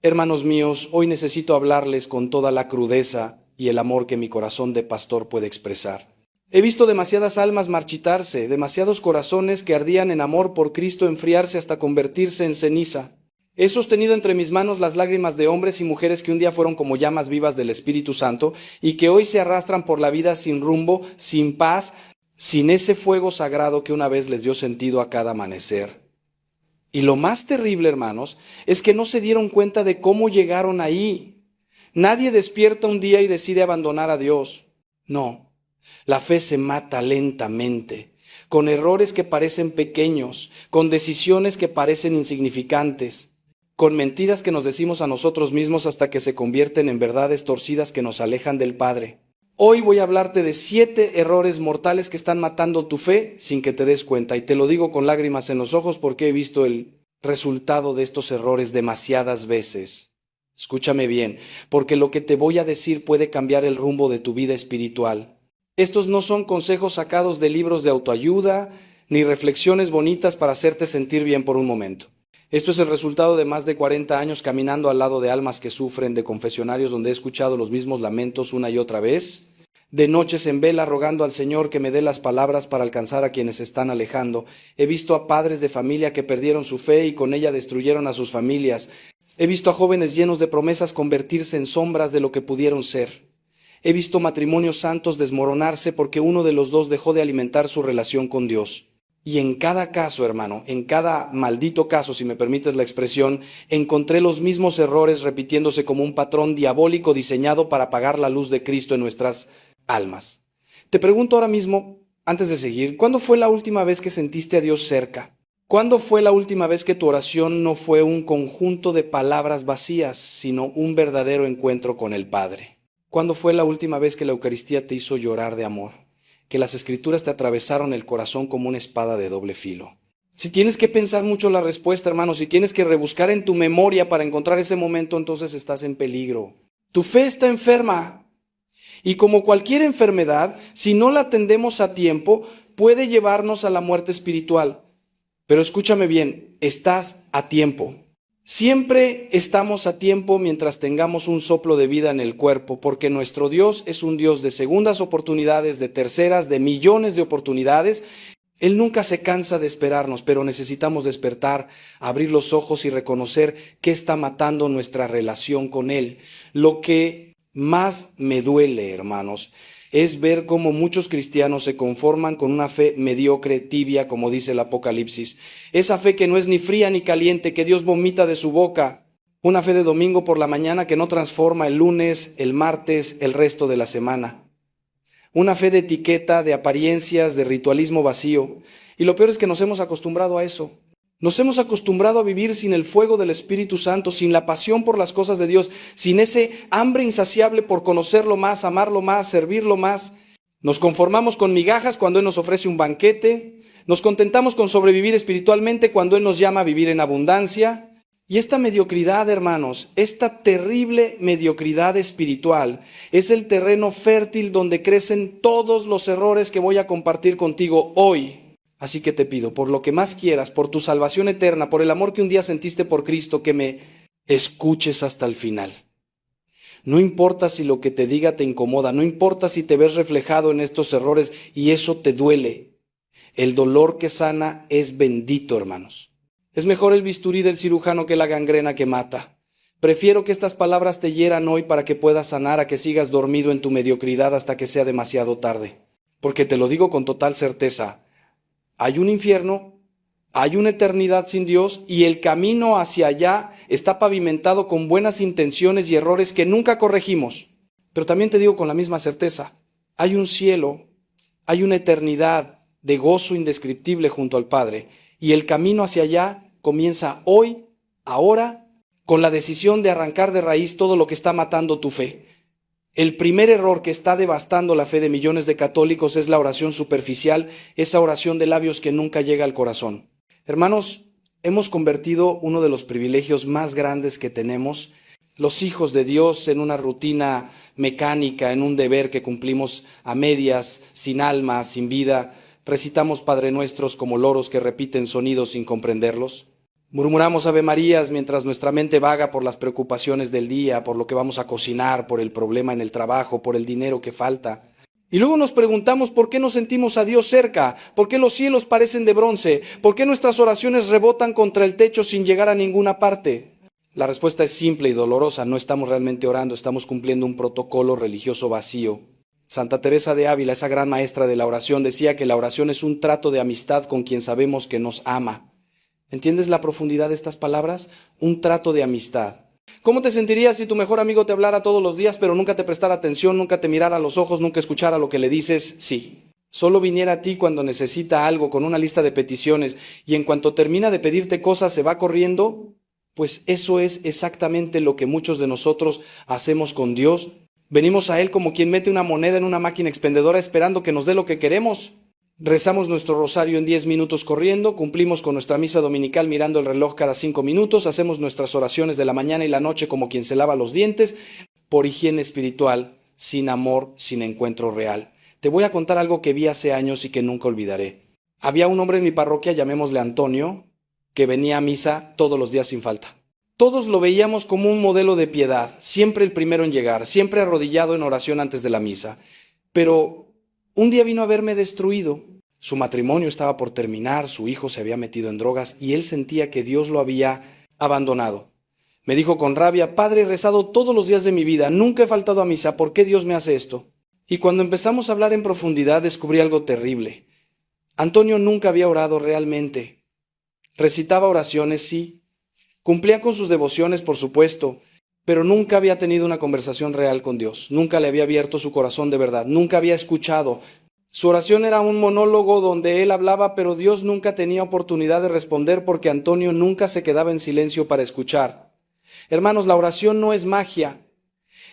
Hermanos míos, hoy necesito hablarles con toda la crudeza y el amor que mi corazón de pastor puede expresar. He visto demasiadas almas marchitarse, demasiados corazones que ardían en amor por Cristo enfriarse hasta convertirse en ceniza. He sostenido entre mis manos las lágrimas de hombres y mujeres que un día fueron como llamas vivas del Espíritu Santo y que hoy se arrastran por la vida sin rumbo, sin paz, sin ese fuego sagrado que una vez les dio sentido a cada amanecer. Y lo más terrible, hermanos, es que no se dieron cuenta de cómo llegaron ahí. Nadie despierta un día y decide abandonar a Dios. No, la fe se mata lentamente, con errores que parecen pequeños, con decisiones que parecen insignificantes, con mentiras que nos decimos a nosotros mismos hasta que se convierten en verdades torcidas que nos alejan del Padre. Hoy voy a hablarte de 7 errores mortales que están matando tu fe sin que te des cuenta. Y te lo digo con lágrimas en los ojos porque he visto el resultado de estos errores demasiadas veces. Escúchame bien, porque lo que te voy a decir puede cambiar el rumbo de tu vida espiritual. Estos no son consejos sacados de libros de autoayuda, ni reflexiones bonitas para hacerte sentir bien por un momento. Esto es el resultado de más de 40 años caminando al lado de almas que sufren, de confesionarios donde he escuchado los mismos lamentos una y otra vez, de noches en vela rogando al Señor que me dé las palabras para alcanzar a quienes se están alejando. He visto a padres de familia que perdieron su fe y con ella destruyeron a sus familias. He visto a jóvenes llenos de promesas convertirse en sombras de lo que pudieron ser. He visto matrimonios santos desmoronarse porque uno de los dos dejó de alimentar su relación con Dios. Y en cada caso, hermano, en cada maldito caso, si me permites la expresión, encontré los mismos errores repitiéndose como un patrón diabólico diseñado para apagar la luz de Cristo en nuestras almas. Te pregunto ahora mismo, antes de seguir, ¿cuándo fue la última vez que sentiste a Dios cerca? ¿Cuándo fue la última vez que tu oración no fue un conjunto de palabras vacías, sino un verdadero encuentro con el Padre? ¿Cuándo fue la última vez que la Eucaristía te hizo llorar de amor? Que las Escrituras te atravesaron el corazón como una espada de doble filo. Si tienes que pensar mucho la respuesta, hermano, si tienes que rebuscar en tu memoria para encontrar ese momento, entonces estás en peligro. Tu fe está enferma. Y como cualquier enfermedad, si no la atendemos a tiempo, puede llevarnos a la muerte espiritual. Pero escúchame bien, estás a tiempo. Siempre estamos a tiempo mientras tengamos un soplo de vida en el cuerpo, porque nuestro Dios es un Dios de segundas oportunidades, de terceras, de millones de oportunidades. Él nunca se cansa de esperarnos, pero necesitamos despertar, abrir los ojos y reconocer qué está matando nuestra relación con Él. Lo que más me duele, hermanos, es ver cómo muchos cristianos se conforman con una fe mediocre, tibia, como dice el Apocalipsis. Esa fe que no es ni fría ni caliente, que Dios vomita de su boca. Una fe de domingo por la mañana que no transforma el lunes, el martes, el resto de la semana. Una fe de etiqueta, de apariencias, de ritualismo vacío. Y lo peor es que nos hemos acostumbrado a eso. Nos hemos acostumbrado a vivir sin el fuego del Espíritu Santo, sin la pasión por las cosas de Dios, sin ese hambre insaciable por conocerlo más, amarlo más, servirlo más. Nos conformamos con migajas cuando Él nos ofrece un banquete. Nos contentamos con sobrevivir espiritualmente cuando Él nos llama a vivir en abundancia. Y esta mediocridad, hermanos, esta terrible mediocridad espiritual es el terreno fértil donde crecen todos los errores que voy a compartir contigo hoy. Así que te pido, por lo que más quieras, por tu salvación eterna, por el amor que un día sentiste por Cristo, que me escuches hasta el final. No importa si lo que te diga te incomoda, no importa si te ves reflejado en estos errores y eso te duele. El dolor que sana es bendito, hermanos. Es mejor el bisturí del cirujano que la gangrena que mata. Prefiero que estas palabras te hieran hoy para que puedas sanar a que sigas dormido en tu mediocridad hasta que sea demasiado tarde. Porque te lo digo con total certeza. Hay un infierno, hay una eternidad sin Dios y el camino hacia allá está pavimentado con buenas intenciones y errores que nunca corregimos. Pero también te digo con la misma certeza, hay un cielo, hay una eternidad de gozo indescriptible junto al Padre y el camino hacia allá comienza hoy, ahora, con la decisión de arrancar de raíz todo lo que está matando tu fe. El primer error que está devastando la fe de millones de católicos es la oración superficial, esa oración de labios que nunca llega al corazón. Hermanos, hemos convertido uno de los privilegios más grandes que tenemos, los hijos de Dios, en una rutina mecánica, en un deber que cumplimos a medias, sin alma, sin vida. Recitamos Padre Nuestros como loros que repiten sonidos sin comprenderlos. Murmuramos Ave Marías mientras nuestra mente vaga por las preocupaciones del día, por lo que vamos a cocinar, por el problema en el trabajo, por el dinero que falta. Y luego nos preguntamos por qué no sentimos a Dios cerca, por qué los cielos parecen de bronce, por qué nuestras oraciones rebotan contra el techo sin llegar a ninguna parte. La respuesta es simple y dolorosa: no estamos realmente orando, estamos cumpliendo un protocolo religioso vacío. Santa Teresa de Ávila, esa gran maestra de la oración, decía que la oración es un trato de amistad con quien sabemos que nos ama. ¿Entiendes la profundidad de estas palabras? Un trato de amistad. ¿Cómo te sentirías si tu mejor amigo te hablara todos los días, pero nunca te prestara atención, nunca te mirara a los ojos, nunca escuchara lo que le dices? Sí. Solo viniera a ti cuando necesita algo, con una lista de peticiones, y en cuanto termina de pedirte cosas se va corriendo. Pues eso es exactamente lo que muchos de nosotros hacemos con Dios. Venimos a Él como quien mete una moneda en una máquina expendedora esperando que nos dé lo que queremos. Rezamos nuestro rosario en 10 minutos corriendo, cumplimos con nuestra misa dominical mirando el reloj cada 5 minutos, hacemos nuestras oraciones de la mañana y la noche como quien se lava los dientes, por higiene espiritual, sin amor, sin encuentro real. Te voy a contar algo que vi hace años y que nunca olvidaré. Había un hombre en mi parroquia, llamémosle Antonio, que venía a misa todos los días sin falta. Todos lo veíamos como un modelo de piedad, siempre el primero en llegar, siempre arrodillado en oración antes de la misa. Pero un día vino a verme destruido. Su matrimonio estaba por terminar, su hijo se había metido en drogas y él sentía que Dios lo había abandonado. Me dijo con rabia: Padre, he rezado todos los días de mi vida, nunca he faltado a misa, ¿por qué Dios me hace esto? Y cuando empezamos a hablar en profundidad descubrí algo terrible. Antonio nunca había orado realmente. Recitaba oraciones, sí. Cumplía con sus devociones, por supuesto, pero nunca había tenido una conversación real con Dios. Nunca le había abierto su corazón de verdad. Nunca había escuchado. Su oración era un monólogo donde él hablaba, pero Dios nunca tenía oportunidad de responder porque Antonio nunca se quedaba en silencio para escuchar. Hermanos, la oración no es magia,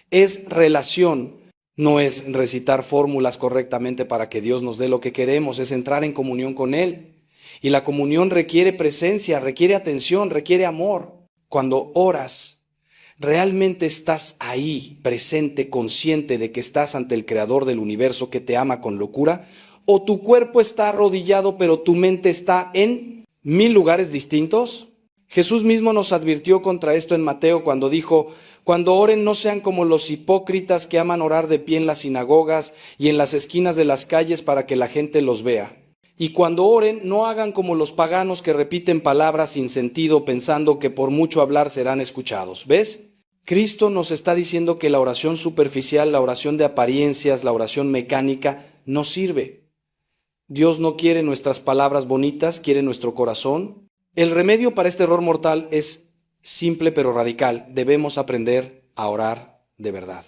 es relación. No es recitar fórmulas correctamente para que Dios nos dé lo que queremos, es entrar en comunión con Él. Y la comunión requiere presencia, requiere atención, requiere amor. Cuando oras, realmente estás ahí, presente, consciente de que estás ante el Creador del universo que te ama con locura, o tu cuerpo está arrodillado pero tu mente está en 1000 lugares distintos. Jesús mismo nos advirtió contra esto en Mateo cuando dijo: cuando oren no sean como los hipócritas que aman orar de pie en las sinagogas y en las esquinas de las calles para que la gente los vea. Y cuando oren, no hagan como los paganos que repiten palabras sin sentido pensando que por mucho hablar serán escuchados. ¿Ves? Cristo nos está diciendo que la oración superficial, la oración de apariencias, la oración mecánica, no sirve. Dios no quiere nuestras palabras bonitas, quiere nuestro corazón. El remedio para este error mortal es simple pero radical. Debemos aprender a orar de verdad.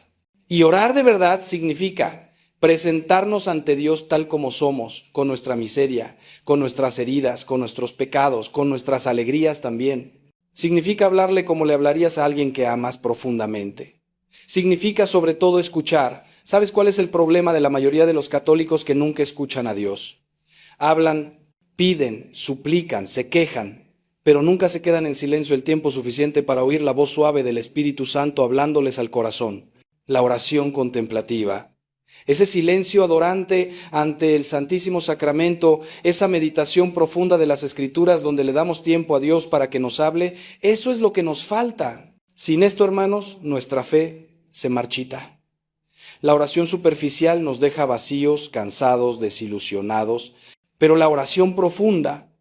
Y orar de verdad significa presentarnos ante Dios tal como somos, con nuestra miseria, con nuestras heridas, con nuestros pecados, con nuestras alegrías también. Significa hablarle como le hablarías a alguien que amas profundamente. Significa sobre todo escuchar. ¿Sabes cuál es el problema de la mayoría de los católicos? Que nunca escuchan a Dios. Hablan, piden, suplican, se quejan, pero nunca se quedan en silencio el tiempo suficiente para oír la voz suave del Espíritu Santo hablándoles al corazón. La oración contemplativa. Ese silencio adorante ante el Santísimo Sacramento, esa meditación profunda de las Escrituras donde le damos tiempo a Dios para que nos hable, eso es lo que nos falta. Sin esto, hermanos, nuestra fe se marchita. La oración superficial nos deja vacíos, cansados, desilusionados, pero la oración profunda,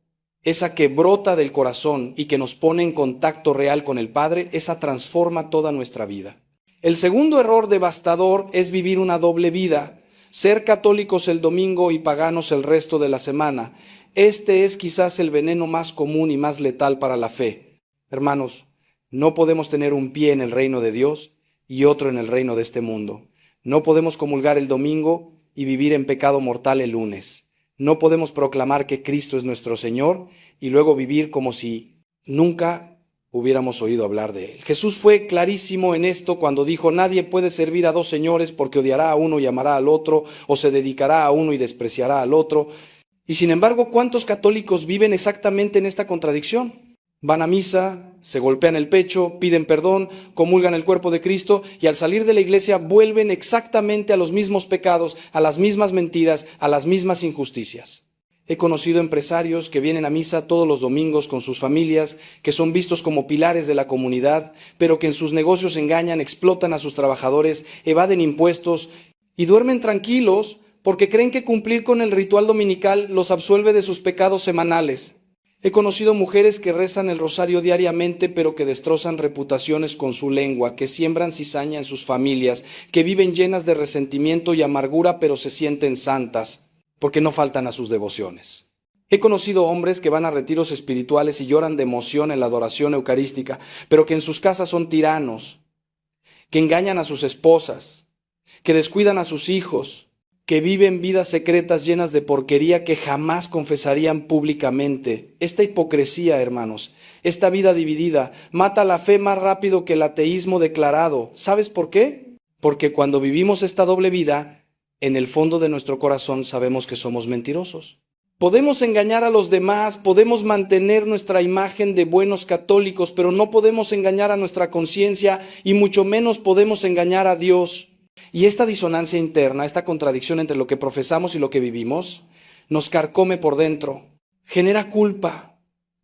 esa que brota del corazón y que nos pone en contacto real con el Padre, esa transforma toda nuestra vida. El segundo error devastador es vivir una doble vida, ser católicos el domingo y paganos el resto de la semana. Este es quizás el veneno más común y más letal para la fe. Hermanos, no podemos tener un pie en el reino de Dios y otro en el reino de este mundo. No podemos comulgar el domingo y vivir en pecado mortal el lunes. No podemos proclamar que Cristo es nuestro Señor y luego vivir como si nunca hubiéramos oído hablar de Él. Jesús fue clarísimo en esto cuando dijo: nadie puede servir a 2 señores porque odiará a uno y amará al otro, o se dedicará a uno y despreciará al otro. Y sin embargo, ¿cuántos católicos viven exactamente en esta contradicción? Van a misa, se golpean el pecho, piden perdón, comulgan el cuerpo de Cristo y al salir de la iglesia vuelven exactamente a los mismos pecados, a las mismas mentiras, a las mismas injusticias. He conocido empresarios que vienen a misa todos los domingos con sus familias, que son vistos como pilares de la comunidad, pero que en sus negocios engañan, explotan a sus trabajadores, evaden impuestos y duermen tranquilos porque creen que cumplir con el ritual dominical los absuelve de sus pecados semanales. He conocido mujeres que rezan el rosario diariamente, pero que destrozan reputaciones con su lengua, que siembran cizaña en sus familias, que viven llenas de resentimiento y amargura, pero se sienten santas, porque no faltan a sus devociones. He conocido hombres que van a retiros espirituales y lloran de emoción en la adoración eucarística, pero que en sus casas son tiranos, que engañan a sus esposas, que descuidan a sus hijos, que viven vidas secretas llenas de porquería que jamás confesarían públicamente. Esta hipocresía, hermanos, esta vida dividida, mata la fe más rápido que el ateísmo declarado. ¿Sabes por qué? Porque cuando vivimos esta doble vida, en el fondo de nuestro corazón sabemos que somos mentirosos. Podemos engañar a los demás, podemos mantener nuestra imagen de buenos católicos, pero no podemos engañar a nuestra conciencia y mucho menos podemos engañar a Dios. Y esta disonancia interna, esta contradicción entre lo que profesamos y lo que vivimos, nos carcome por dentro, genera culpa,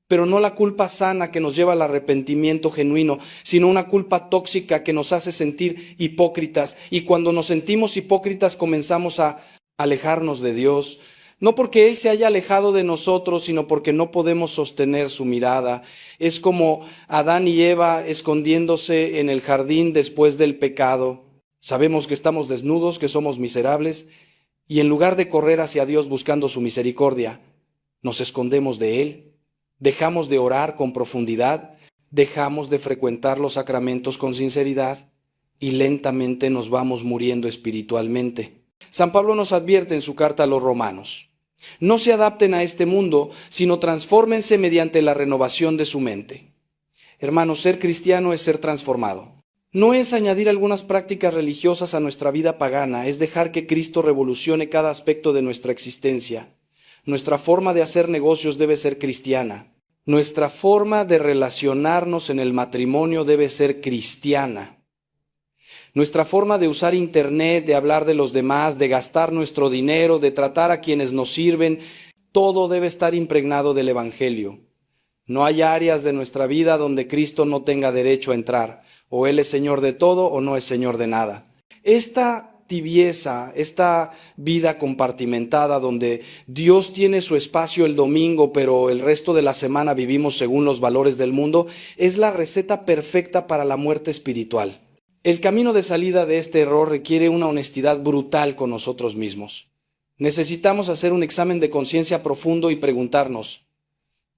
pero no la culpa sana que nos lleva al arrepentimiento genuino, sino una culpa tóxica que nos hace sentir hipócritas. Y cuando nos sentimos hipócritas comenzamos a alejarnos de Dios, no porque Él se haya alejado de nosotros, sino porque no podemos sostener su mirada. Es como Adán y Eva escondiéndose en el jardín después del pecado. Sabemos que estamos desnudos, que somos miserables, y en lugar de correr hacia Dios buscando su misericordia, nos escondemos de Él, dejamos de orar con profundidad, dejamos de frecuentar los sacramentos con sinceridad, y lentamente nos vamos muriendo espiritualmente. San Pablo nos advierte en su carta a los romanos: no se adapten a este mundo, sino transfórmense mediante la renovación de su mente. Hermanos, ser cristiano es ser transformado. No es añadir algunas prácticas religiosas a nuestra vida pagana, es dejar que Cristo revolucione cada aspecto de nuestra existencia. Nuestra forma de hacer negocios debe ser cristiana. Nuestra forma de relacionarnos en el matrimonio debe ser cristiana. Nuestra forma de usar internet, de hablar de los demás, de gastar nuestro dinero, de tratar a quienes nos sirven, todo debe estar impregnado del Evangelio. No hay áreas de nuestra vida donde Cristo no tenga derecho a entrar. O Él es Señor de todo o no es Señor de nada. Esta tibieza, esta vida compartimentada donde Dios tiene su espacio el domingo, pero el resto de la semana vivimos según los valores del mundo, es la receta perfecta para la muerte espiritual. El camino de salida de este error requiere una honestidad brutal con nosotros mismos. Necesitamos hacer un examen de conciencia profundo y preguntarnos: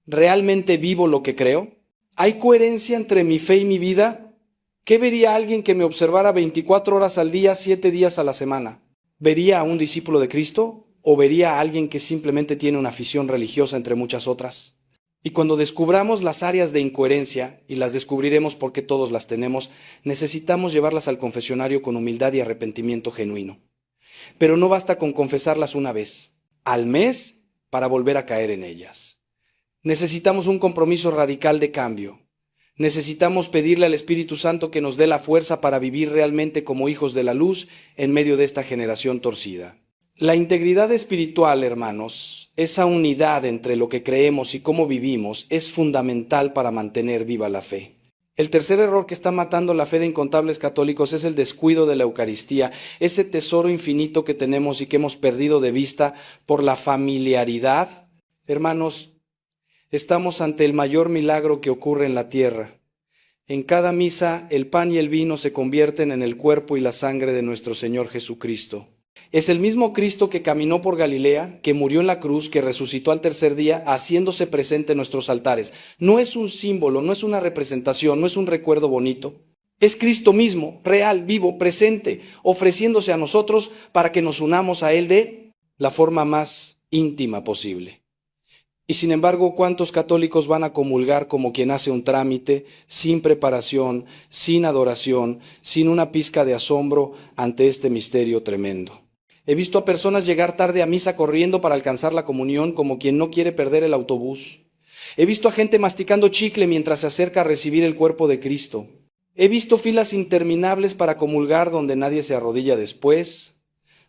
¿realmente vivo lo que creo? ¿Hay coherencia entre mi fe y mi vida? ¿Qué vería alguien que me observara 24 horas al día, 7 días a la semana? ¿Vería a un discípulo de Cristo o vería a alguien que simplemente tiene una afición religiosa entre muchas otras? Y cuando descubramos las áreas de incoherencia, y las descubriremos porque todos las tenemos, necesitamos llevarlas al confesionario con humildad y arrepentimiento genuino. Pero no basta con confesarlas una vez, al mes, para volver a caer en ellas. Necesitamos un compromiso radical de cambio. Necesitamos pedirle al Espíritu Santo que nos dé la fuerza para vivir realmente como hijos de la luz en medio de esta generación torcida. La integridad espiritual, hermanos, esa unidad entre lo que creemos y cómo vivimos, es fundamental para mantener viva la fe. El tercer error que está matando la fe de incontables católicos es el descuido de la Eucaristía, ese tesoro infinito que tenemos y que hemos perdido de vista por la familiaridad. Hermanos, estamos ante el mayor milagro que ocurre en la tierra. En cada misa, el pan y el vino se convierten en el cuerpo y la sangre de nuestro Señor Jesucristo. Es el mismo Cristo que caminó por Galilea, que murió en la cruz, que resucitó al tercer día, haciéndose presente en nuestros altares. No es un símbolo, no es una representación, no es un recuerdo bonito. Es Cristo mismo, real, vivo, presente, ofreciéndose a nosotros para que nos unamos a Él de la forma más íntima posible. Y sin embargo, ¿cuántos católicos van a comulgar como quien hace un trámite, sin preparación, sin adoración, sin una pizca de asombro ante este misterio tremendo? He visto a personas llegar tarde a misa corriendo para alcanzar la comunión como quien no quiere perder el autobús. He visto a gente masticando chicle mientras se acerca a recibir el cuerpo de Cristo. He visto filas interminables para comulgar donde nadie se arrodilla después,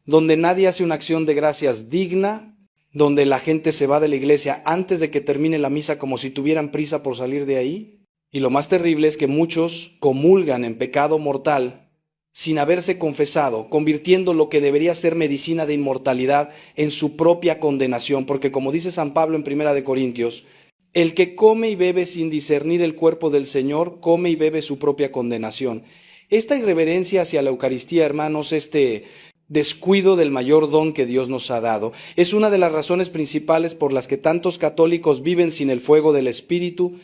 donde nadie hace una acción de gracias digna, donde la gente se va de la iglesia antes de que termine la misa como si tuvieran prisa por salir de ahí. Y lo más terrible es que muchos comulgan en pecado mortal sin haberse confesado, convirtiendo lo que debería ser medicina de inmortalidad en su propia condenación, porque como dice San Pablo en 1 Corintios, el que come y bebe sin discernir el cuerpo del Señor, come y bebe su propia condenación. Esta irreverencia hacia la Eucaristía, hermanos, este descuido del mayor don que Dios nos ha dado, es una de las razones principales por las que tantos católicos viven sin el fuego del Espíritu.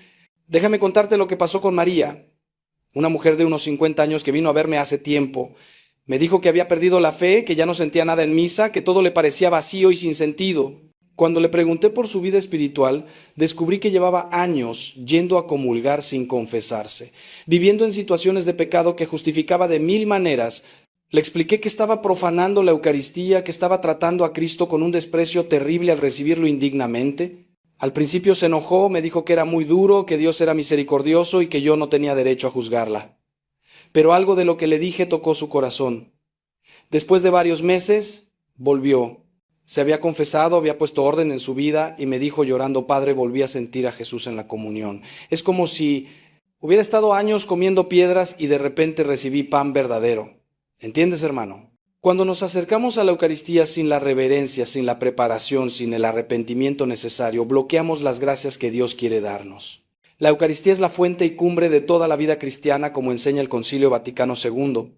Déjame contarte lo que pasó con María, una mujer de unos 50 años que vino a verme hace tiempo. Me dijo que había perdido la fe, que ya no sentía nada en misa, que todo le parecía vacío y sin sentido. Cuando le pregunté por su vida espiritual, descubrí que llevaba años yendo a comulgar sin confesarse, viviendo en situaciones de pecado que justificaba de 1000 maneras. Le expliqué que estaba profanando la Eucaristía, que estaba tratando a Cristo con un desprecio terrible al recibirlo indignamente. Al principio se enojó, me dijo que era muy duro, que Dios era misericordioso y que yo no tenía derecho a juzgarla. Pero algo de lo que le dije tocó su corazón. Después de varios meses, volvió. Se había confesado, había puesto orden en su vida y me dijo llorando: Padre, volví a sentir a Jesús en la comunión. Es como si hubiera estado años comiendo piedras y de repente recibí pan verdadero. ¿Entiendes, hermano? Cuando nos acercamos a la Eucaristía sin la reverencia, sin la preparación, sin el arrepentimiento necesario, bloqueamos las gracias que Dios quiere darnos. La Eucaristía es la fuente y cumbre de toda la vida cristiana, como enseña el Concilio Vaticano II.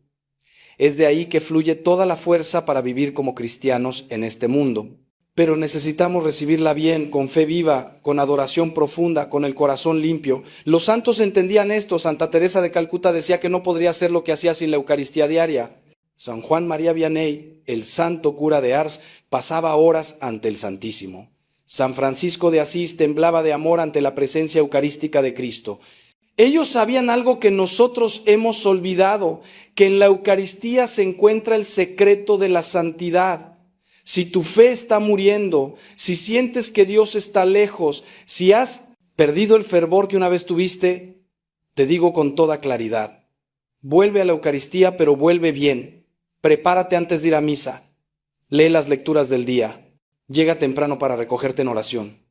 Es de ahí que fluye toda la fuerza para vivir como cristianos en este mundo. Pero necesitamos recibirla bien, con fe viva, con adoración profunda, con el corazón limpio. Los santos entendían esto. Santa Teresa de Calcuta decía que no podría hacer lo que hacía sin la Eucaristía diaria. San Juan María Vianney, el santo cura de Ars, pasaba horas ante el Santísimo. San Francisco de Asís temblaba de amor ante la presencia eucarística de Cristo. Ellos sabían algo que nosotros hemos olvidado, que en la Eucaristía se encuentra el secreto de la santidad. Si tu fe está muriendo, si sientes que Dios está lejos, si has perdido el fervor que una vez tuviste, te digo con toda claridad, vuelve a la Eucaristía, pero vuelve bien. Prepárate antes de ir a misa. Lee las lecturas del día. Llega temprano para recogerte en oración.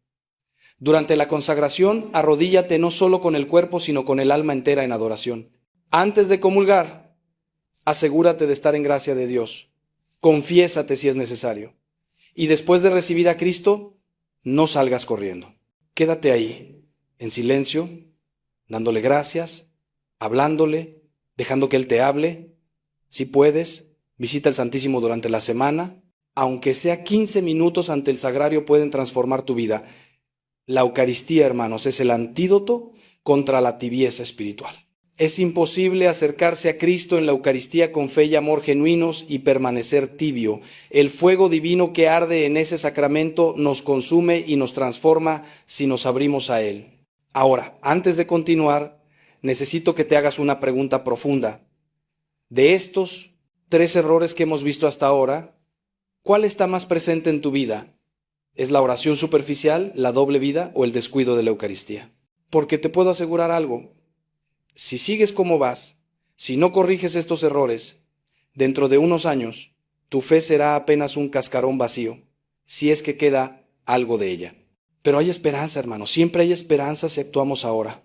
Durante la consagración, arrodíllate no solo con el cuerpo, sino con el alma entera en adoración. Antes de comulgar, asegúrate de estar en gracia de Dios. Confiésate si es necesario. Y después de recibir a Cristo, no salgas corriendo. Quédate ahí, en silencio, dándole gracias, hablándole, dejando que Él te hable. Si puedes, visita el Santísimo durante la semana. Aunque sea 15 minutos ante el sagrario, pueden transformar tu vida. La Eucaristía, hermanos, es el antídoto contra la tibieza espiritual. Es imposible acercarse a Cristo en la Eucaristía con fe y amor genuinos y permanecer tibio. El fuego divino que arde en ese sacramento nos consume y nos transforma si nos abrimos a Él. Ahora, antes de continuar, necesito que te hagas una pregunta profunda. De estos 3 errores que hemos visto hasta ahora, ¿cuál está más presente en tu vida? ¿Es la oración superficial, la doble vida o el descuido de la Eucaristía? Porque te puedo asegurar algo. Si sigues como vas, si no corriges estos errores, dentro de unos años, tu fe será apenas un cascarón vacío, si es que queda algo de ella. Pero hay esperanza, hermano, siempre hay esperanza si actuamos ahora.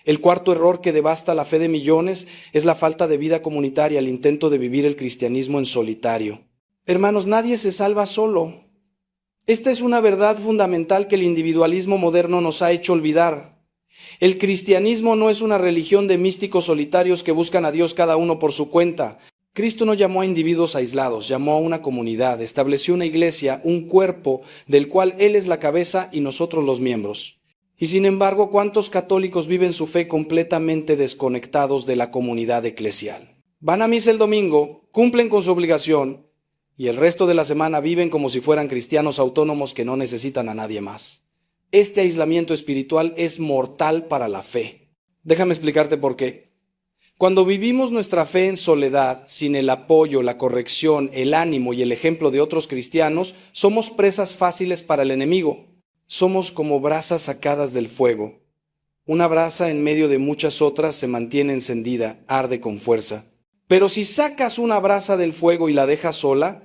El 4.º error que devasta la fe de millones es la falta de vida comunitaria, el intento de vivir el cristianismo en solitario. Hermanos, nadie se salva solo. Esta es una verdad fundamental que el individualismo moderno nos ha hecho olvidar. El cristianismo no es una religión de místicos solitarios que buscan a Dios cada uno por su cuenta. Cristo no llamó a individuos aislados, llamó a una comunidad, estableció una iglesia, un cuerpo del cual Él es la cabeza y nosotros los miembros. Y sin embargo, ¿cuántos católicos viven su fe completamente desconectados de la comunidad eclesial? Van a misa el domingo, cumplen con su obligación, y el resto de la semana viven como si fueran cristianos autónomos que no necesitan a nadie más. Este aislamiento espiritual es mortal para la fe. Déjame explicarte por qué. Cuando vivimos nuestra fe en soledad, sin el apoyo, la corrección, el ánimo y el ejemplo de otros cristianos, somos presas fáciles para el enemigo. Somos como brasas sacadas del fuego. Una brasa en medio de muchas otras se mantiene encendida, arde con fuerza. Pero si sacas una brasa del fuego y la dejas sola,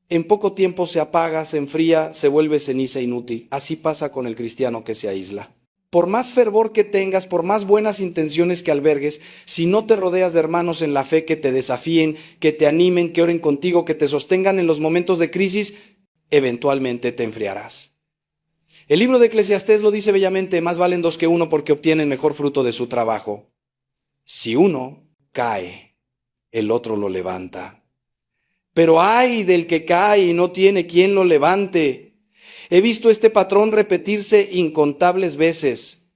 En poco tiempo se apaga, se enfría, se vuelve ceniza inútil. Así pasa con el cristiano que se aísla. Por más fervor que tengas, por más buenas intenciones que albergues, si no te rodeas de hermanos en la fe que te desafíen, que te animen, que oren contigo, que te sostengan en los momentos de crisis, eventualmente te enfriarás. El libro de Eclesiastés lo dice bellamente: más valen dos que uno porque obtienen mejor fruto de su trabajo. Si uno cae, el otro lo levanta. Pero ay del que cae y no tiene quien lo levante. He visto este patrón repetirse incontables veces.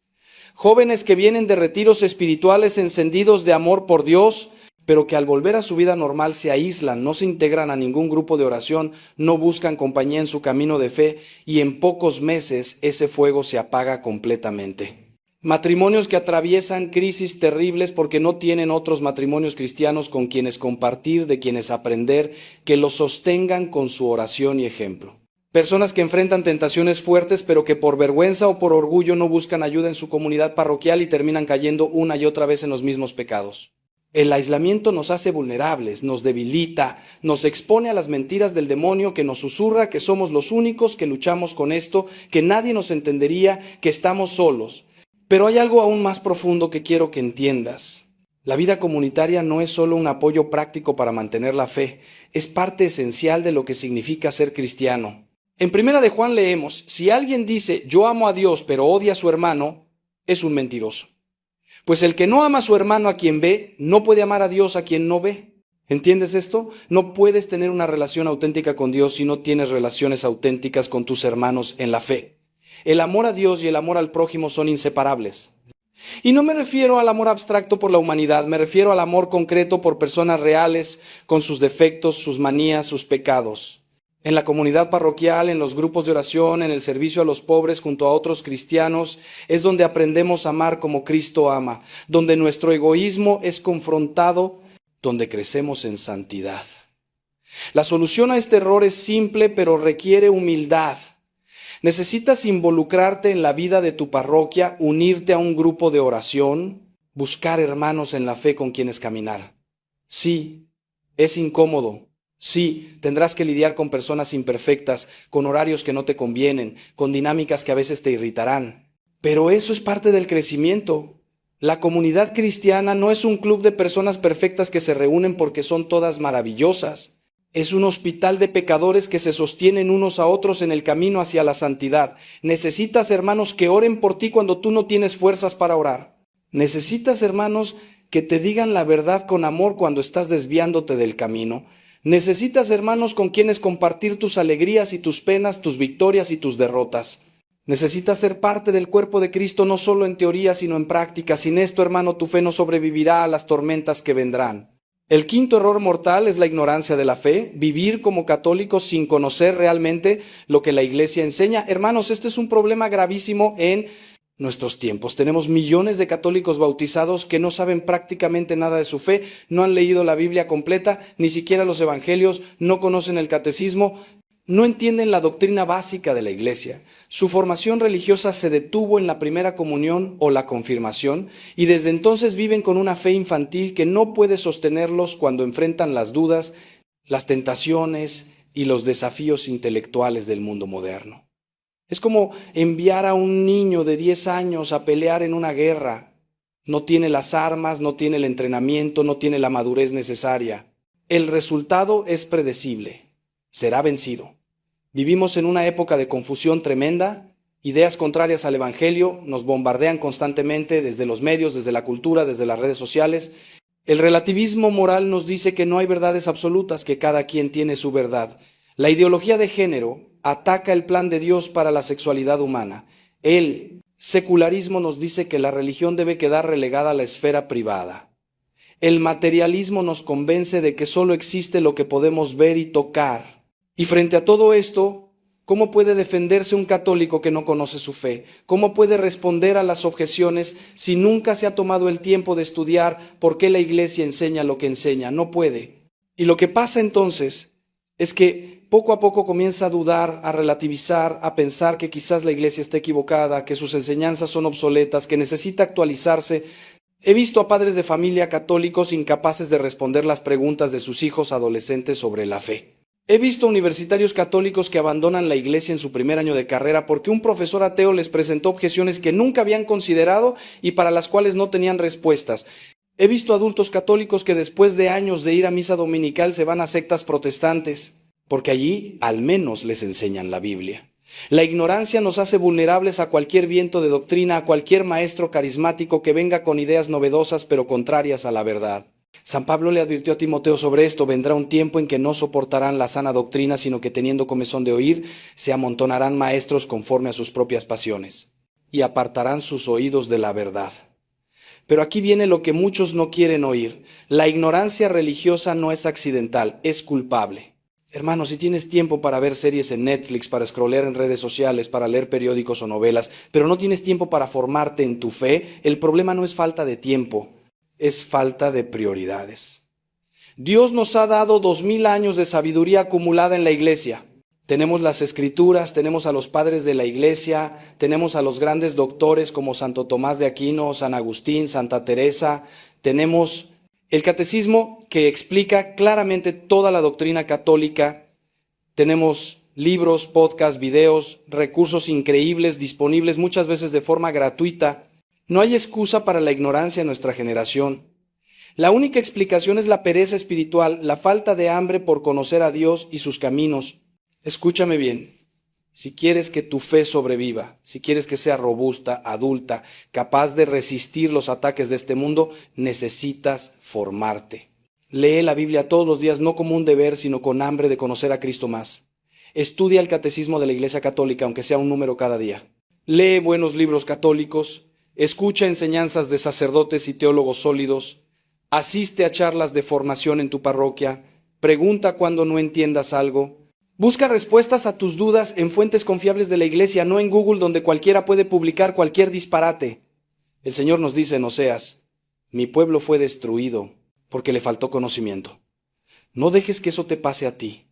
Jóvenes que vienen de retiros espirituales encendidos de amor por Dios, pero que al volver a su vida normal se aíslan, no se integran a ningún grupo de oración, no buscan compañía en su camino de fe, y en pocos meses ese fuego se apaga completamente. Matrimonios que atraviesan crisis terribles porque no tienen otros matrimonios cristianos con quienes compartir, de quienes aprender, que los sostengan con su oración y ejemplo. Personas que enfrentan tentaciones fuertes pero que por vergüenza o por orgullo no buscan ayuda en su comunidad parroquial y terminan cayendo una y otra vez en los mismos pecados. El aislamiento nos hace vulnerables, nos debilita, nos expone a las mentiras del demonio que nos susurra que somos los únicos que luchamos con esto, que nadie nos entendería, que estamos solos. Pero hay algo aún más profundo que quiero que entiendas. La vida comunitaria no es solo un apoyo práctico para mantener la fe, es parte esencial de lo que significa ser cristiano. En Primera de Juan leemos: si alguien dice yo amo a Dios pero odia a su hermano, es un mentiroso. Pues el que no ama a su hermano a quien ve, no puede amar a Dios a quien no ve. ¿Entiendes esto? No puedes tener una relación auténtica con Dios si no tienes relaciones auténticas con tus hermanos en la fe. El amor a Dios y el amor al prójimo son inseparables. Y no me refiero al amor abstracto por la humanidad, me refiero al amor concreto por personas reales, con sus defectos, sus manías, sus pecados. En la comunidad parroquial, en los grupos de oración, en el servicio a los pobres junto a otros cristianos, es donde aprendemos a amar como Cristo ama, donde nuestro egoísmo es confrontado, donde crecemos en santidad. La solución a este error es simple, pero requiere humildad. Necesitas involucrarte en la vida de tu parroquia, unirte a un grupo de oración, buscar hermanos en la fe con quienes caminar. Sí, es incómodo. Sí, tendrás que lidiar con personas imperfectas, con horarios que no te convienen, con dinámicas que a veces te irritarán. Pero eso es parte del crecimiento. La comunidad cristiana no es un club de personas perfectas que se reúnen porque son todas maravillosas. Es un hospital de pecadores que se sostienen unos a otros en el camino hacia la santidad. Necesitas hermanos que oren por ti cuando tú no tienes fuerzas para orar. Necesitas hermanos que te digan la verdad con amor cuando estás desviándote del camino. Necesitas hermanos con quienes compartir tus alegrías y tus penas, tus victorias y tus derrotas. Necesitas ser parte del cuerpo de Cristo no solo en teoría sino en práctica. Sin esto, hermano, tu fe no sobrevivirá a las tormentas que vendrán. El quinto error mortal es la ignorancia de la fe, vivir como católicos sin conocer realmente lo que la Iglesia enseña. Hermanos, este es un problema gravísimo en nuestros tiempos. Tenemos millones de católicos bautizados que no saben prácticamente nada de su fe, no han leído la Biblia completa, ni siquiera los evangelios, no conocen el catecismo, no entienden la doctrina básica de la Iglesia. Su formación religiosa se detuvo en la primera comunión o la confirmación y desde entonces viven con una fe infantil que no puede sostenerlos cuando enfrentan las dudas, las tentaciones y los desafíos intelectuales del mundo moderno. Es como enviar a un niño de 10 años a pelear en una guerra. No tiene las armas, no tiene el entrenamiento, no tiene la madurez necesaria. El resultado es predecible. Será vencido. Vivimos en una época de confusión tremenda, ideas contrarias al Evangelio nos bombardean constantemente desde los medios, desde la cultura, desde las redes sociales. El relativismo moral nos dice que no hay verdades absolutas, que cada quien tiene su verdad. La ideología de género ataca el plan de Dios para la sexualidad humana. El secularismo nos dice que la religión debe quedar relegada a la esfera privada. El materialismo nos convence de que solo existe lo que podemos ver y tocar. Y frente a todo esto, ¿cómo puede defenderse un católico que no conoce su fe? ¿Cómo puede responder a las objeciones si nunca se ha tomado el tiempo de estudiar por qué la Iglesia enseña lo que enseña? No puede. Y lo que pasa entonces es que poco a poco comienza a dudar, a relativizar, a pensar que quizás la Iglesia está equivocada, que sus enseñanzas son obsoletas, que necesita actualizarse. He visto a padres de familia católicos incapaces de responder las preguntas de sus hijos adolescentes sobre la fe. He visto universitarios católicos que abandonan la iglesia en su primer año de carrera porque un profesor ateo les presentó objeciones que nunca habían considerado y para las cuales no tenían respuestas. He visto adultos católicos que después de años de ir a misa dominical se van a sectas protestantes, porque allí al menos les enseñan la Biblia. La ignorancia nos hace vulnerables a cualquier viento de doctrina, a cualquier maestro carismático que venga con ideas novedosas pero contrarias a la verdad. San Pablo le advirtió a Timoteo sobre esto: vendrá un tiempo en que no soportarán la sana doctrina, sino que teniendo comezón de oír, se amontonarán maestros conforme a sus propias pasiones, y apartarán sus oídos de la verdad. Pero aquí viene lo que muchos no quieren oír. La ignorancia religiosa no es accidental, es culpable. Hermano, si tienes tiempo para ver series en Netflix, para scrollear en redes sociales, para leer periódicos o novelas, pero no tienes tiempo para formarte en tu fe, el problema no es falta de tiempo, es falta de prioridades. Dios nos ha dado 2000 años de sabiduría acumulada en la iglesia. Tenemos las escrituras, tenemos a los padres de la iglesia, tenemos a los grandes doctores como Santo Tomás de Aquino, San Agustín, Santa Teresa, tenemos el catecismo que explica claramente toda la doctrina católica, tenemos libros, podcasts, videos, recursos increíbles disponibles muchas veces de forma gratuita. No hay excusa para la ignorancia en nuestra generación. La única explicación es la pereza espiritual, la falta de hambre por conocer a Dios y sus caminos. Escúchame bien, si quieres que tu fe sobreviva, si quieres que sea robusta, adulta, capaz de resistir los ataques de este mundo, necesitas formarte. Lee la Biblia todos los días, no como un deber, sino con hambre de conocer a Cristo más. Estudia el catecismo de la Iglesia Católica, aunque sea un número cada día. Lee buenos libros católicos, escucha enseñanzas de sacerdotes y teólogos sólidos, asiste a charlas de formación en tu parroquia, pregunta cuando no entiendas algo. Busca respuestas a tus dudas en fuentes confiables de la iglesia, no en Google, donde cualquiera puede publicar cualquier disparate. El Señor nos dice en Oseas: mi pueblo fue destruido porque le faltó conocimiento. No dejes que eso te pase a ti.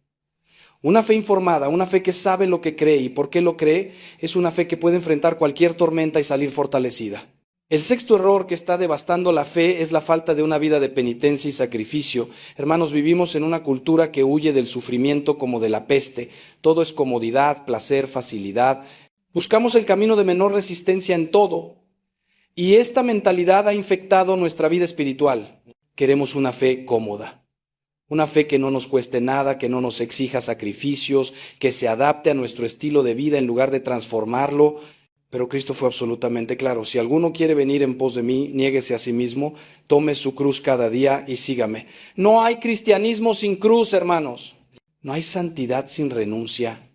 Una fe informada, una fe que sabe lo que cree y por qué lo cree, es una fe que puede enfrentar cualquier tormenta y salir fortalecida. El sexto error que está devastando la fe es la falta de una vida de penitencia y sacrificio. Hermanos, vivimos en una cultura que huye del sufrimiento como de la peste. Todo es comodidad, placer, facilidad. Buscamos el camino de menor resistencia en todo. Y esta mentalidad ha infectado nuestra vida espiritual. Queremos una fe cómoda. Una fe que no nos cueste nada, que no nos exija sacrificios, que se adapte a nuestro estilo de vida en lugar de transformarlo. Pero Cristo fue absolutamente claro: si alguno quiere venir en pos de mí, niéguese a sí mismo, tome su cruz cada día y sígame. No hay cristianismo sin cruz, hermanos. No hay santidad sin renuncia.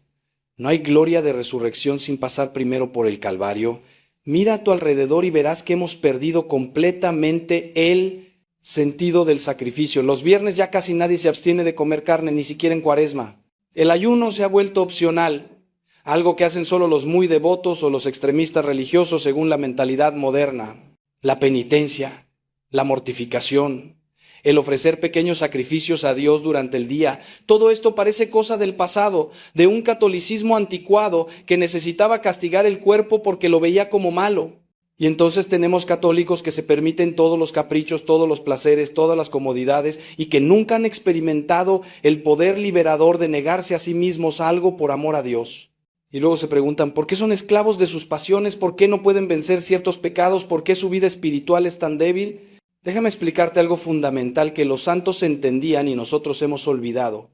No hay gloria de resurrección sin pasar primero por el Calvario. Mira a tu alrededor y verás que hemos perdido completamente el sentido del sacrificio. Los viernes ya casi nadie se abstiene de comer carne, ni siquiera en Cuaresma. El ayuno se ha vuelto opcional. Algo que hacen solo los muy devotos o los extremistas religiosos según la mentalidad moderna. La penitencia, la mortificación, el ofrecer pequeños sacrificios a Dios durante el día. Todo esto parece cosa del pasado, de un catolicismo anticuado que necesitaba castigar el cuerpo porque lo veía como malo. Y entonces tenemos católicos que se permiten todos los caprichos, todos los placeres, todas las comodidades y que nunca han experimentado el poder liberador de negarse a sí mismos algo por amor a Dios. Y luego se preguntan, ¿por qué son esclavos de sus pasiones? ¿Por qué no pueden vencer ciertos pecados? ¿Por qué su vida espiritual es tan débil? Déjame explicarte algo fundamental que los santos entendían y nosotros hemos olvidado.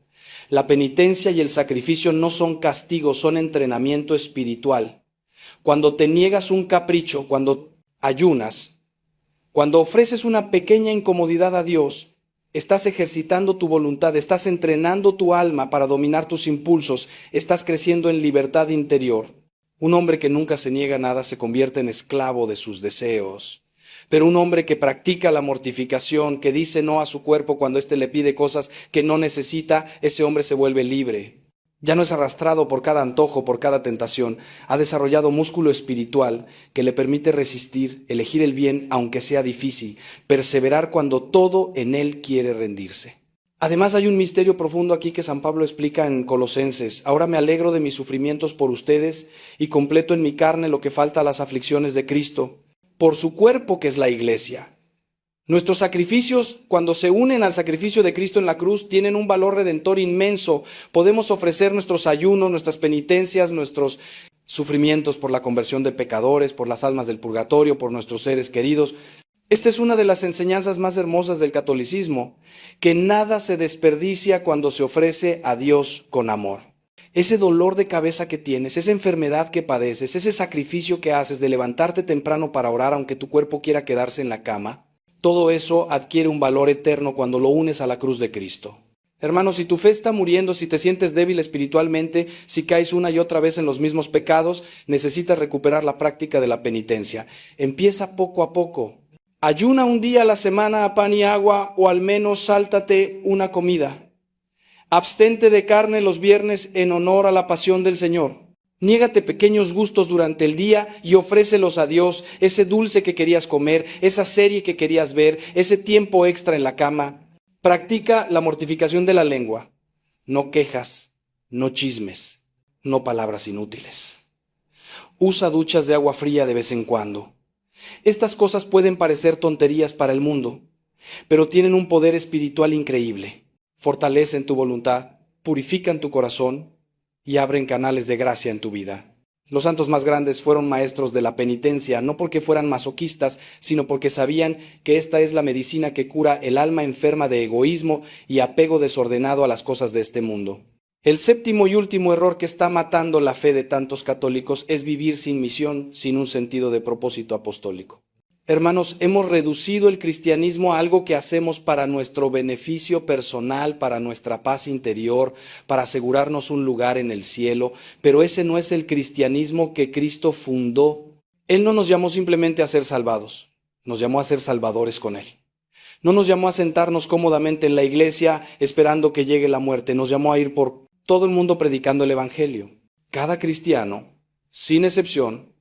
La penitencia y el sacrificio no son castigos, son entrenamiento espiritual. Cuando te niegas un capricho, cuando ayunas, cuando ofreces una pequeña incomodidad a Dios, estás ejercitando tu voluntad, estás entrenando tu alma para dominar tus impulsos, estás creciendo en libertad interior. Un hombre que nunca se niega a nada se convierte en esclavo de sus deseos. Pero un hombre que practica la mortificación, que dice no a su cuerpo cuando éste le pide cosas que no necesita, ese hombre se vuelve libre. Ya no es arrastrado por cada antojo, por cada tentación. Ha desarrollado músculo espiritual que le permite resistir, elegir el bien aunque sea difícil, perseverar cuando todo en él quiere rendirse. Además hay un misterio profundo aquí que San Pablo explica en Colosenses. Ahora me alegro de mis sufrimientos por ustedes y completo en mi carne lo que falta a las aflicciones de Cristo, por su cuerpo que es la iglesia. Nuestros sacrificios, cuando se unen al sacrificio de Cristo en la cruz, tienen un valor redentor inmenso. Podemos ofrecer nuestros ayunos, nuestras penitencias, nuestros sufrimientos por la conversión de pecadores, por las almas del purgatorio, por nuestros seres queridos. Esta es una de las enseñanzas más hermosas del catolicismo, que nada se desperdicia cuando se ofrece a Dios con amor. Ese dolor de cabeza que tienes, esa enfermedad que padeces, ese sacrificio que haces de levantarte temprano para orar aunque tu cuerpo quiera quedarse en la cama, todo eso adquiere un valor eterno cuando lo unes a la cruz de Cristo. Hermanos, si tu fe está muriendo, si te sientes débil espiritualmente, si caes una y otra vez en los mismos pecados, necesitas recuperar la práctica de la penitencia. Empieza poco a poco. Ayuna un día a la semana a pan y agua, o al menos sáltate una comida. Abstente de carne los viernes en honor a la pasión del Señor. Niégate pequeños gustos durante el día y ofrécelos a Dios, ese dulce que querías comer, esa serie que querías ver, ese tiempo extra en la cama. Practica la mortificación de la lengua. No quejas, no chismes, no palabras inútiles. Usa duchas de agua fría de vez en cuando. Estas cosas pueden parecer tonterías para el mundo, pero tienen un poder espiritual increíble. Fortalecen tu voluntad, purifican tu corazón y abren canales de gracia en tu vida. Los santos más grandes fueron maestros de la penitencia, no porque fueran masoquistas, sino porque sabían que esta es la medicina que cura el alma enferma de egoísmo y apego desordenado a las cosas de este mundo. El séptimo y último error que está matando la fe de tantos católicos es vivir sin misión, sin un sentido de propósito apostólico. Hermanos, hemos reducido el cristianismo a algo que hacemos para nuestro beneficio personal, para nuestra paz interior, para asegurarnos un lugar en el cielo, pero ese no es el cristianismo que Cristo fundó. Él no nos llamó simplemente a ser salvados, nos llamó a ser salvadores con Él. No nos llamó a sentarnos cómodamente en la iglesia esperando que llegue la muerte, nos llamó a ir por todo el mundo predicando el Evangelio. Cada cristiano, sin excepción,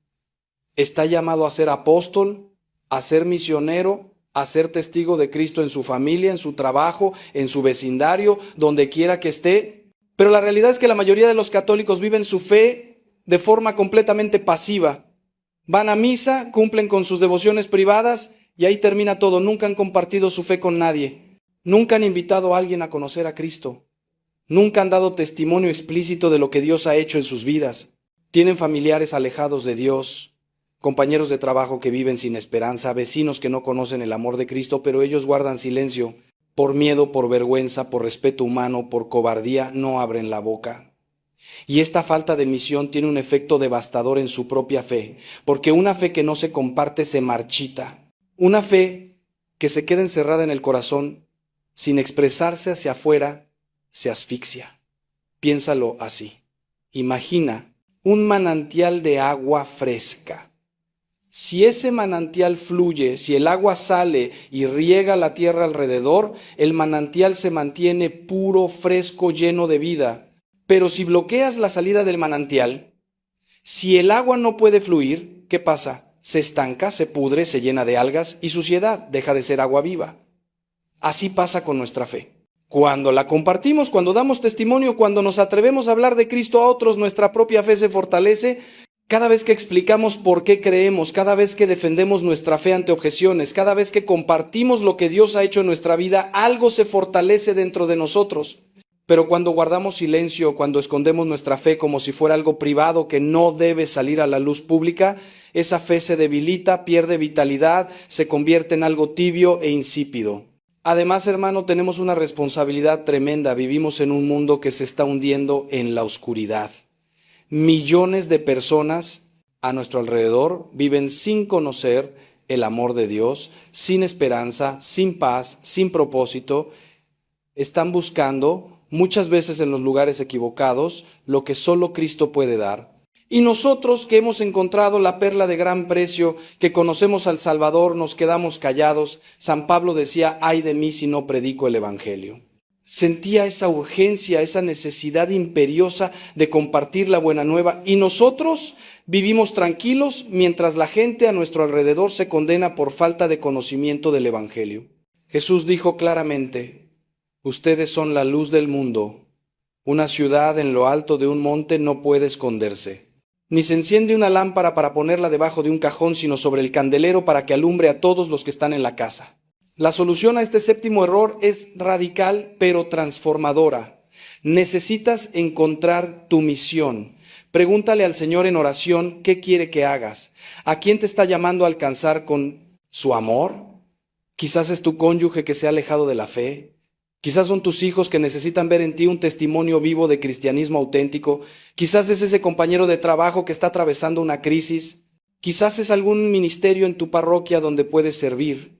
está llamado a ser apóstol, a ser misionero, a ser testigo de Cristo en su familia, en su trabajo, en su vecindario, donde quiera que esté. Pero la realidad es que la mayoría de los católicos viven su fe de forma completamente pasiva. Van a misa, cumplen con sus devociones privadas y ahí termina todo. Nunca han compartido su fe con nadie. Nunca han invitado a alguien a conocer a Cristo. Nunca han dado testimonio explícito de lo que Dios ha hecho en sus vidas. Tienen familiares alejados de Dios, compañeros de trabajo que viven sin esperanza, vecinos que no conocen el amor de Cristo, pero ellos guardan silencio. Por miedo, por vergüenza, por respeto humano, por cobardía, no abren la boca. Y esta falta de misión tiene un efecto devastador en su propia fe, porque una fe que no se comparte se marchita. Una fe que se queda encerrada en el corazón, sin expresarse hacia afuera, se asfixia. Piénsalo así. Imagina un manantial de agua fresca. Si ese manantial fluye, si el agua sale y riega la tierra alrededor, el manantial se mantiene puro, fresco, lleno de vida. Pero si bloqueas la salida del manantial, si el agua no puede fluir, ¿qué pasa? Se estanca, se pudre, se llena de algas y suciedad, deja de ser agua viva. Así pasa con nuestra fe. Cuando la compartimos, cuando damos testimonio, cuando nos atrevemos a hablar de Cristo a otros, nuestra propia fe se fortalece. Cada vez que explicamos por qué creemos, cada vez que defendemos nuestra fe ante objeciones, cada vez que compartimos lo que Dios ha hecho en nuestra vida, algo se fortalece dentro de nosotros. Pero cuando guardamos silencio, cuando escondemos nuestra fe como si fuera algo privado que no debe salir a la luz pública, esa fe se debilita, pierde vitalidad, se convierte en algo tibio e insípido. Además, hermano, tenemos una responsabilidad tremenda. Vivimos en un mundo que se está hundiendo en la oscuridad. Millones de personas a nuestro alrededor viven sin conocer el amor de Dios, sin esperanza, sin paz, sin propósito. Están buscando, muchas veces en los lugares equivocados, lo que solo Cristo puede dar. Y nosotros que hemos encontrado la perla de gran precio, que conocemos al Salvador, nos quedamos callados. San Pablo decía, ay de mí si no predico el Evangelio. Sentía esa urgencia, esa necesidad imperiosa de compartir la buena nueva. Y nosotros vivimos tranquilos mientras la gente a nuestro alrededor se condena por falta de conocimiento del Evangelio. Jesús dijo claramente, ustedes son la luz del mundo. Una ciudad en lo alto de un monte no puede esconderse. Ni se enciende una lámpara para ponerla debajo de un cajón, sino sobre el candelero para que alumbre a todos los que están en la casa. La solución a este séptimo error es radical pero transformadora. Necesitas encontrar tu misión. Pregúntale al Señor en oración qué quiere que hagas. ¿A quién te está llamando a alcanzar con su amor? Quizás es tu cónyuge que se ha alejado de la fe. Quizás son tus hijos que necesitan ver en ti un testimonio vivo de cristianismo auténtico. Quizás es ese compañero de trabajo que está atravesando una crisis. Quizás es algún ministerio en tu parroquia donde puedes servir.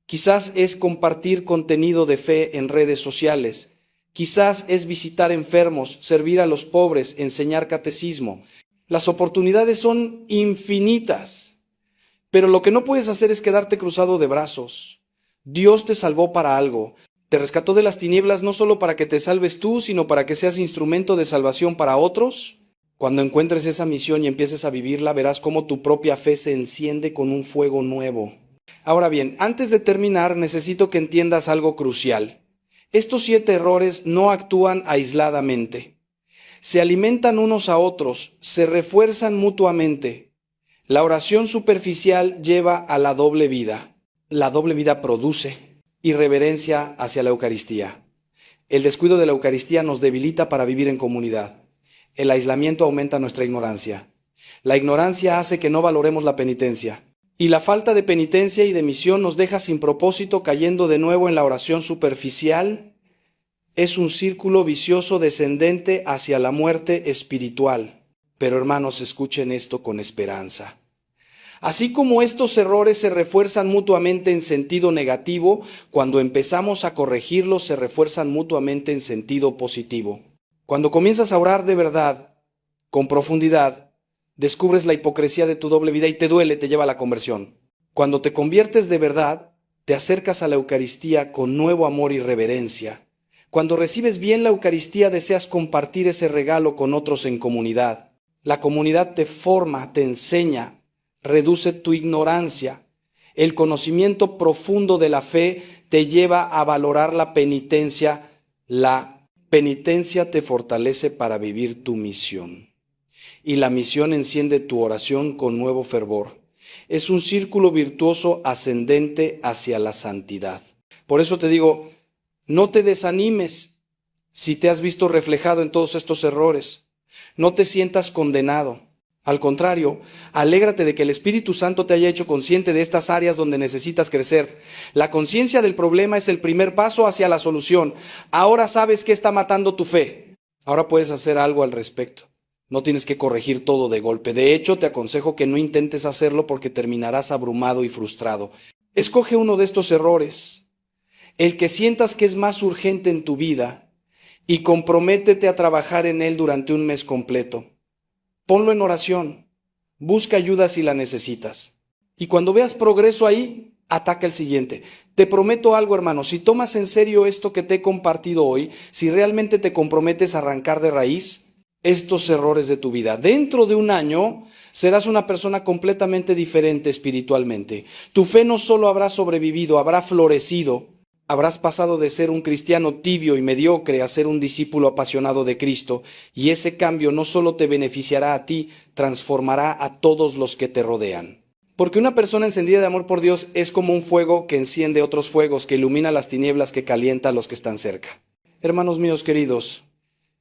Quizás es compartir contenido de fe en redes sociales. Quizás es visitar enfermos, servir a los pobres, enseñar catecismo. Las oportunidades son infinitas, pero lo que no puedes hacer es quedarte cruzado de brazos. Dios te salvó para algo. Te rescató de las tinieblas no solo para que te salves tú, sino para que seas instrumento de salvación para otros. Cuando encuentres esa misión y empieces a vivirla, verás cómo tu propia fe se enciende con un fuego nuevo. Ahora bien, antes de terminar, necesito que entiendas algo crucial. Estos 7 errores no actúan aisladamente. Se alimentan unos a otros, se refuerzan mutuamente. La oración superficial lleva a la doble vida. La doble vida produce irreverencia hacia la Eucaristía. El descuido de la Eucaristía nos debilita para vivir en comunidad. El aislamiento aumenta nuestra ignorancia. La ignorancia hace que no valoremos la penitencia. Y la falta de penitencia y de misión nos deja sin propósito, cayendo de nuevo en la oración superficial. Es un círculo vicioso descendente hacia la muerte espiritual. Pero hermanos, escuchen esto con esperanza. Así como estos errores se refuerzan mutuamente en sentido negativo, cuando empezamos a corregirlos se refuerzan mutuamente en sentido positivo. Cuando comienzas a orar de verdad, con profundidad, descubres la hipocresía de tu doble vida y te duele, te lleva a la conversión. Cuando te conviertes de verdad, te acercas a la Eucaristía con nuevo amor y reverencia. Cuando recibes bien la Eucaristía, deseas compartir ese regalo con otros en comunidad. La comunidad te forma, te enseña, reduce tu ignorancia. El conocimiento profundo de la fe te lleva a valorar la penitencia. La penitencia te fortalece para vivir tu misión. Y la misión enciende tu oración con nuevo fervor. Es un círculo virtuoso ascendente hacia la santidad. Por eso te digo, no te desanimes si te has visto reflejado en todos estos errores. No te sientas condenado. Al contrario, alégrate de que el Espíritu Santo te haya hecho consciente de estas áreas donde necesitas crecer. La conciencia del problema es el primer paso hacia la solución. Ahora sabes qué está matando tu fe. Ahora puedes hacer algo al respecto. No tienes que corregir todo de golpe. De hecho, te aconsejo que no intentes hacerlo porque terminarás abrumado y frustrado. Escoge uno de estos errores, el que sientas que es más urgente en tu vida, y comprométete a trabajar en él durante un mes completo. Ponlo en oración, busca ayuda si la necesitas. Y cuando veas progreso ahí, ataca el siguiente. Te prometo algo, hermano, si tomas en serio esto que te he compartido hoy, si realmente te comprometes a arrancar de raíz estos errores de tu vida, dentro de un año serás una persona completamente diferente espiritualmente. Tu fe no solo habrá sobrevivido, habrá florecido. Habrás pasado de ser un cristiano tibio y mediocre a ser un discípulo apasionado de Cristo, y ese cambio no solo te beneficiará a ti, transformará a todos los que te rodean. Porque una persona encendida de amor por Dios es como un fuego que enciende otros fuegos, que ilumina las tinieblas, que calienta a los que están cerca. Hermanos míos queridos,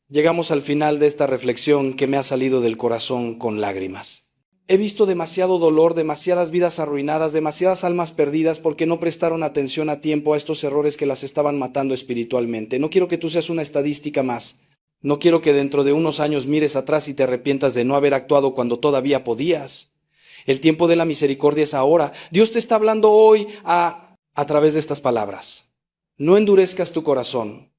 llegamos al final de esta reflexión que me ha salido del corazón con lágrimas. He visto demasiado dolor, demasiadas vidas arruinadas, demasiadas almas perdidas porque no prestaron atención a tiempo a estos errores que las estaban matando espiritualmente. No quiero que tú seas una estadística más. No quiero que dentro de unos años mires atrás y te arrepientas de no haber actuado cuando todavía podías. El tiempo de la misericordia es ahora. Dios te está hablando hoy a través de estas palabras. No endurezcas tu corazón.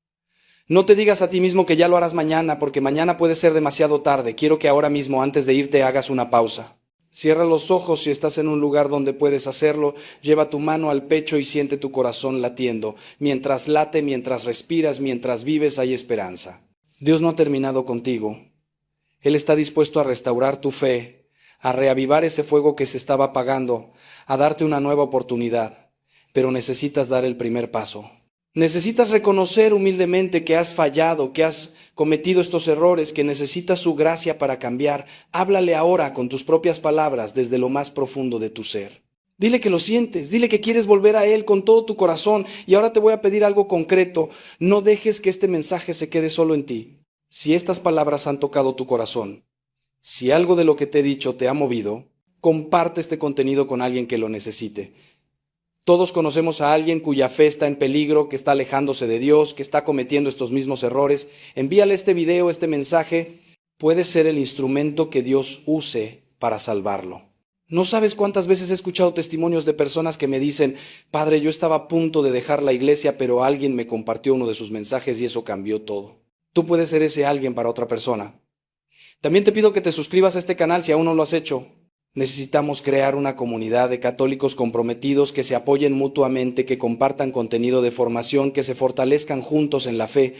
No te digas a ti mismo que ya lo harás mañana, porque mañana puede ser demasiado tarde. Quiero que ahora mismo, antes de irte, hagas una pausa. Cierra los ojos si estás en un lugar donde puedes hacerlo. Lleva tu mano al pecho y siente tu corazón latiendo. Mientras late, mientras respiras, mientras vives, hay esperanza. Dios no ha terminado contigo. Él está dispuesto a restaurar tu fe, a reavivar ese fuego que se estaba apagando, a darte una nueva oportunidad. Pero necesitas dar el primer paso. Necesitas reconocer humildemente que has fallado, que has cometido estos errores, que necesitas su gracia para cambiar. Háblale ahora con tus propias palabras desde lo más profundo de tu ser. Dile que lo sientes, dile que quieres volver a Él con todo tu corazón. Y ahora te voy a pedir algo concreto. No dejes que este mensaje se quede solo en ti. Si estas palabras han tocado tu corazón, si algo de lo que te he dicho te ha movido, comparte este contenido con alguien que lo necesite. Todos conocemos a alguien cuya fe está en peligro, que está alejándose de Dios, que está cometiendo estos mismos errores. Envíale este video, este mensaje. Puede ser el instrumento que Dios use para salvarlo. No sabes cuántas veces he escuchado testimonios de personas que me dicen: Padre, yo estaba a punto de dejar la iglesia, pero alguien me compartió uno de sus mensajes y eso cambió todo. Tú puedes ser ese alguien para otra persona. También te pido que te suscribas a este canal si aún no lo has hecho. Necesitamos crear una comunidad de católicos comprometidos que se apoyen mutuamente, que compartan contenido de formación, que se fortalezcan juntos en la fe.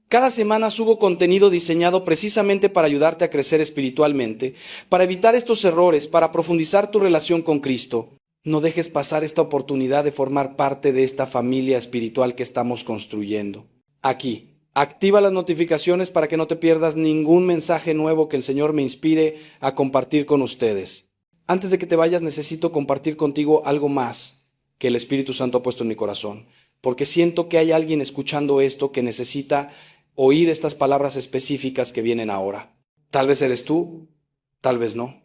Cada semana subo contenido diseñado precisamente para ayudarte a crecer espiritualmente, para evitar estos errores, para profundizar tu relación con Cristo. No dejes pasar esta oportunidad de formar parte de esta familia espiritual que estamos construyendo. Aquí, activa las notificaciones para que no te pierdas ningún mensaje nuevo que el Señor me inspire a compartir con ustedes. Antes de que te vayas, necesito compartir contigo algo más que el Espíritu Santo ha puesto en mi corazón, porque siento que hay alguien escuchando esto que necesita oír estas palabras específicas que vienen ahora. Tal vez eres tú, tal vez no.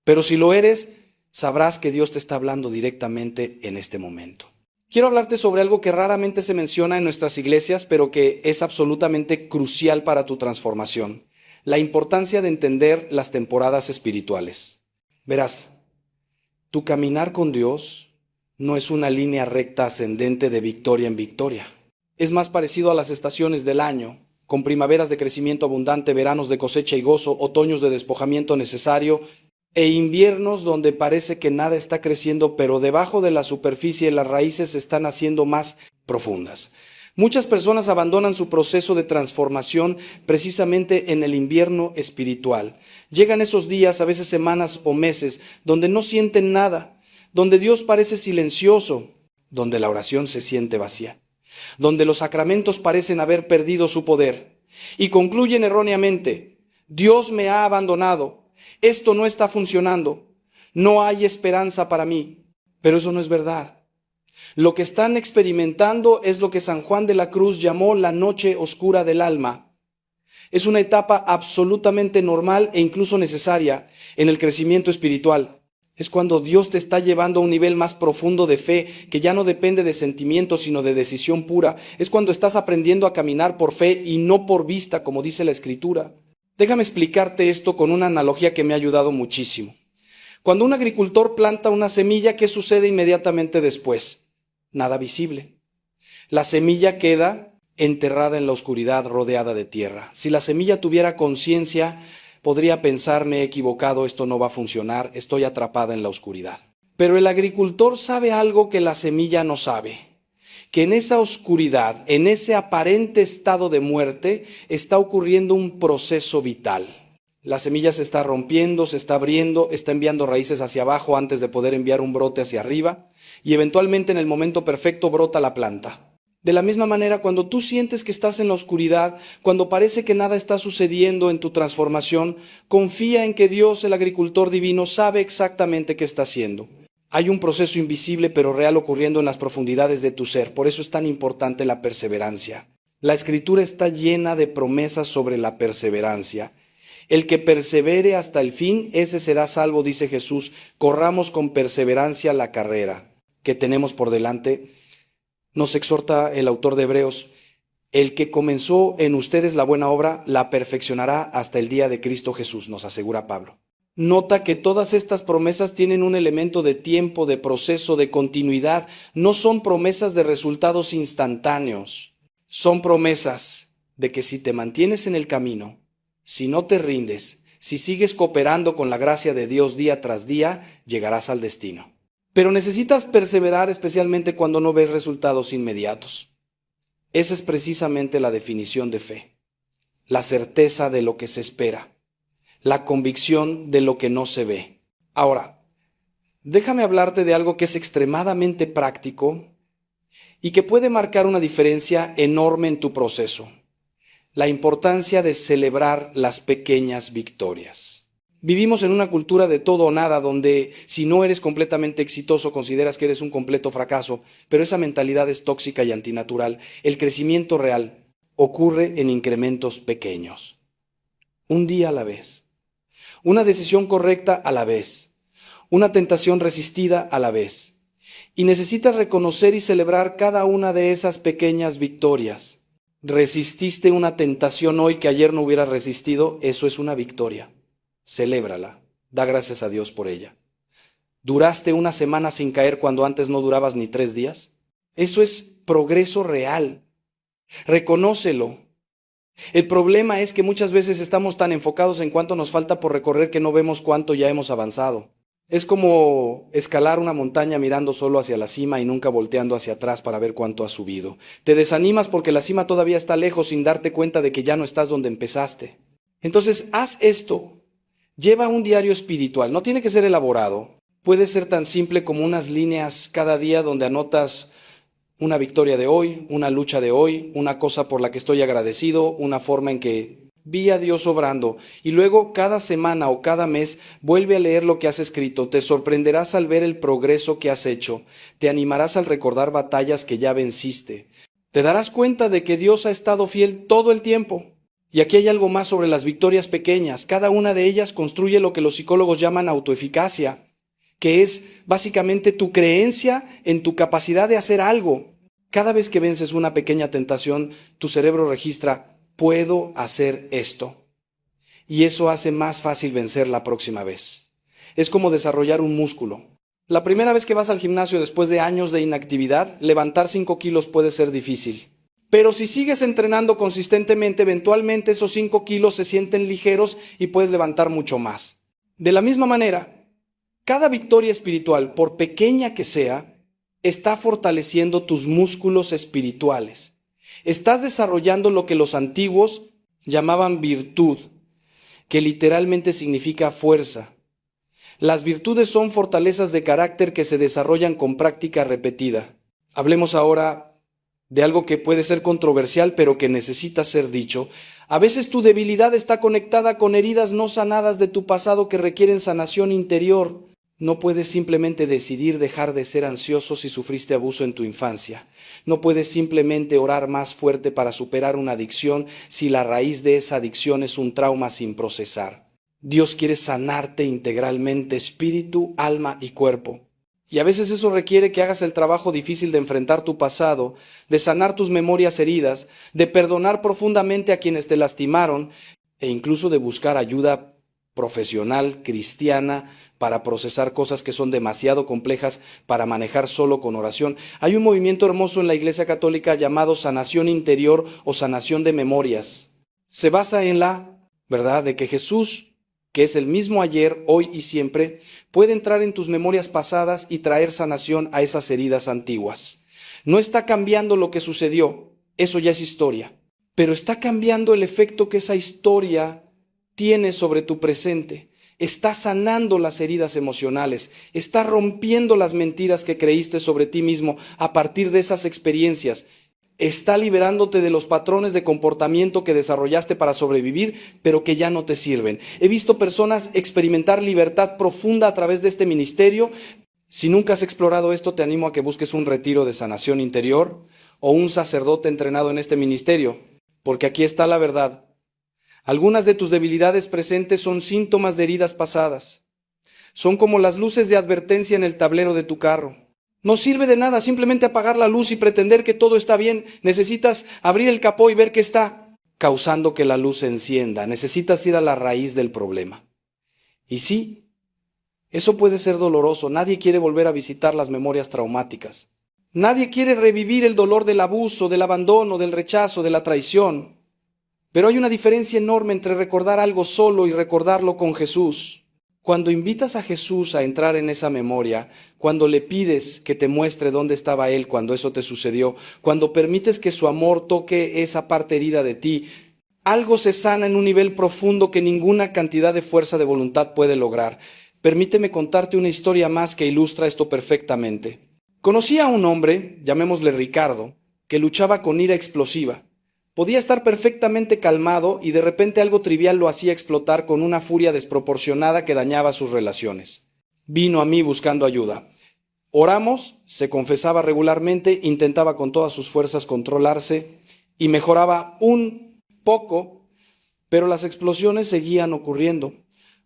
Pero si lo eres, sabrás que Dios te está hablando directamente en este momento. Quiero hablarte sobre algo que raramente se menciona en nuestras iglesias, pero que es absolutamente crucial para tu transformación: la importancia de entender las temporadas espirituales. Verás, tu caminar con Dios no es una línea recta ascendente de victoria en victoria. Es más parecido a las estaciones del año, con primaveras de crecimiento abundante, veranos de cosecha y gozo, otoños de despojamiento necesario, e inviernos donde parece que nada está creciendo, pero debajo de la superficie las raíces se están haciendo más profundas. Muchas personas abandonan su proceso de transformación precisamente en el invierno espiritual. Llegan esos días, a veces semanas o meses, donde no sienten nada, donde Dios parece silencioso, donde la oración se siente vacía, donde los sacramentos parecen haber perdido su poder, y concluyen erróneamente: Dios me ha abandonado, esto no está funcionando, no hay esperanza para mí. Pero eso no es verdad. Lo que están experimentando es lo que San Juan de la Cruz llamó la noche oscura del alma. Es una etapa absolutamente normal e incluso necesaria en el crecimiento espiritual. Es cuando Dios te está llevando a un nivel más profundo de fe, que ya no depende de sentimientos, sino de decisión pura. Es cuando estás aprendiendo a caminar por fe y no por vista, como dice la Escritura. Déjame explicarte esto con una analogía que me ha ayudado muchísimo. Cuando un agricultor planta una semilla, ¿qué sucede inmediatamente después? Nada visible. La semilla queda enterrada en la oscuridad, rodeada de tierra. Si la semilla tuviera conciencia, podría pensar: me he equivocado, esto no va a funcionar, estoy atrapada en la oscuridad. Pero el agricultor sabe algo que la semilla no sabe: que en esa oscuridad, en ese aparente estado de muerte, está ocurriendo un proceso vital. La semilla se está rompiendo, se está abriendo, está enviando raíces hacia abajo antes de poder enviar un brote hacia arriba, y eventualmente en el momento perfecto brota la planta. De la misma manera, cuando tú sientes que estás en la oscuridad, cuando parece que nada está sucediendo en tu transformación, confía en que Dios, el agricultor divino, sabe exactamente qué está haciendo. Hay un proceso invisible pero real ocurriendo en las profundidades de tu ser. Por eso es tan importante la perseverancia. La Escritura está llena de promesas sobre la perseverancia. El que persevere hasta el fin, ese será salvo, dice Jesús. Corramos con perseverancia la carrera que tenemos por delante. Nos exhorta el autor de Hebreos: el que comenzó en ustedes la buena obra, la perfeccionará hasta el día de Cristo Jesús, nos asegura Pablo. Nota que todas estas promesas tienen un elemento de tiempo, de proceso, de continuidad. No son promesas de resultados instantáneos. Son promesas de que si te mantienes en el camino, si no te rindes, si sigues cooperando con la gracia de Dios día tras día, llegarás al destino. Pero necesitas perseverar, especialmente cuando no ves resultados inmediatos. Esa es precisamente la definición de fe: la certeza de lo que se espera, la convicción de lo que no se ve. Ahora, déjame hablarte de algo que es extremadamente práctico y que puede marcar una diferencia enorme en tu proceso: la importancia de celebrar las pequeñas victorias. Vivimos en una cultura de todo o nada, donde si no eres completamente exitoso consideras que eres un completo fracaso, pero esa mentalidad es tóxica y antinatural. El crecimiento real ocurre en incrementos pequeños, un día a la vez, una decisión correcta a la vez, una tentación resistida a la vez. Y necesitas reconocer y celebrar cada una de esas pequeñas victorias. Resististe una tentación hoy que ayer no hubieras resistido, eso es una victoria. Celébrala, da gracias a Dios por ella. ¿Duraste una semana sin caer cuando antes no durabas ni 3 días? Eso es progreso real. Reconócelo. El problema es que muchas veces estamos tan enfocados en cuánto nos falta por recorrer que no vemos cuánto ya hemos avanzado. Es como escalar una montaña mirando solo hacia la cima y nunca volteando hacia atrás para ver cuánto has subido. Te desanimas porque la cima todavía está lejos sin darte cuenta de que ya no estás donde empezaste. Entonces, haz esto. Lleva un diario espiritual. No tiene que ser elaborado. Puede ser tan simple como unas líneas cada día donde anotas una victoria de hoy, una lucha de hoy, una cosa por la que estoy agradecido, una forma en que vi a Dios obrando. Y luego cada semana o cada mes vuelve a leer lo que has escrito. Te sorprenderás al ver el progreso que has hecho. Te animarás al recordar batallas que ya venciste. Te darás cuenta de que Dios ha estado fiel todo el tiempo. Y aquí hay algo más sobre las victorias pequeñas. Cada una de ellas construye lo que los psicólogos llaman autoeficacia, que es básicamente tu creencia en tu capacidad de hacer algo. Cada vez que vences una pequeña tentación, tu cerebro registra, puedo hacer esto. Y eso hace más fácil vencer la próxima vez. Es como desarrollar un músculo. La primera vez que vas al gimnasio después de años de inactividad, levantar 5 kilos puede ser difícil. Pero si sigues entrenando consistentemente, eventualmente esos 5 kilos se sienten ligeros y puedes levantar mucho más. De la misma manera, cada victoria espiritual, por pequeña que sea, está fortaleciendo tus músculos espirituales. Estás desarrollando lo que los antiguos llamaban virtud, que literalmente significa fuerza. Las virtudes son fortalezas de carácter que se desarrollan con práctica repetida. Hablemos ahora de algo que puede ser controversial, pero que necesita ser dicho. A veces tu debilidad está conectada con heridas no sanadas de tu pasado que requieren sanación interior. No puedes simplemente decidir dejar de ser ansioso si sufriste abuso en tu infancia. No puedes simplemente orar más fuerte para superar una adicción si la raíz de esa adicción es un trauma sin procesar. Dios quiere sanarte integralmente, espíritu, alma y cuerpo. Y a veces eso requiere que hagas el trabajo difícil de enfrentar tu pasado, de sanar tus memorias heridas, de perdonar profundamente a quienes te lastimaron e incluso de buscar ayuda profesional, cristiana, para procesar cosas que son demasiado complejas para manejar solo con oración. Hay un movimiento hermoso en la Iglesia Católica llamado sanación interior o sanación de memorias. Se basa en la verdad de que Jesús, que es el mismo ayer, hoy y siempre, puede entrar en tus memorias pasadas y traer sanación a esas heridas antiguas. No está cambiando lo que sucedió, eso ya es historia, pero está cambiando el efecto que esa historia tiene sobre tu presente. Está sanando las heridas emocionales, está rompiendo las mentiras que creíste sobre ti mismo a partir de esas experiencias. Está liberándote de los patrones de comportamiento que desarrollaste para sobrevivir, pero que ya no te sirven. He visto personas experimentar libertad profunda a través de este ministerio. Si nunca has explorado esto, te animo a que busques un retiro de sanación interior o un sacerdote entrenado en este ministerio, porque aquí está la verdad. Algunas de tus debilidades presentes son síntomas de heridas pasadas. Son como las luces de advertencia en el tablero de tu carro. No sirve de nada simplemente apagar la luz y pretender que todo está bien. Necesitas abrir el capó y ver qué está causando que la luz se encienda. Necesitas ir a la raíz del problema. Y sí, eso puede ser doloroso. Nadie quiere volver a visitar las memorias traumáticas. Nadie quiere revivir el dolor del abuso, del abandono, del rechazo, de la traición. Pero hay una diferencia enorme entre recordar algo solo y recordarlo con Jesús. Cuando invitas a Jesús a entrar en esa memoria, cuando le pides que te muestre dónde estaba Él cuando eso te sucedió, cuando permites que su amor toque esa parte herida de ti, algo se sana en un nivel profundo que ninguna cantidad de fuerza de voluntad puede lograr. Permíteme contarte una historia más que ilustra esto perfectamente. Conocí a un hombre, llamémosle Ricardo, que luchaba con ira explosiva. Podía estar perfectamente calmado y de repente algo trivial lo hacía explotar con una furia desproporcionada que dañaba sus relaciones. Vino a mí buscando ayuda. Oramos, se confesaba regularmente, intentaba con todas sus fuerzas controlarse y mejoraba un poco, pero las explosiones seguían ocurriendo.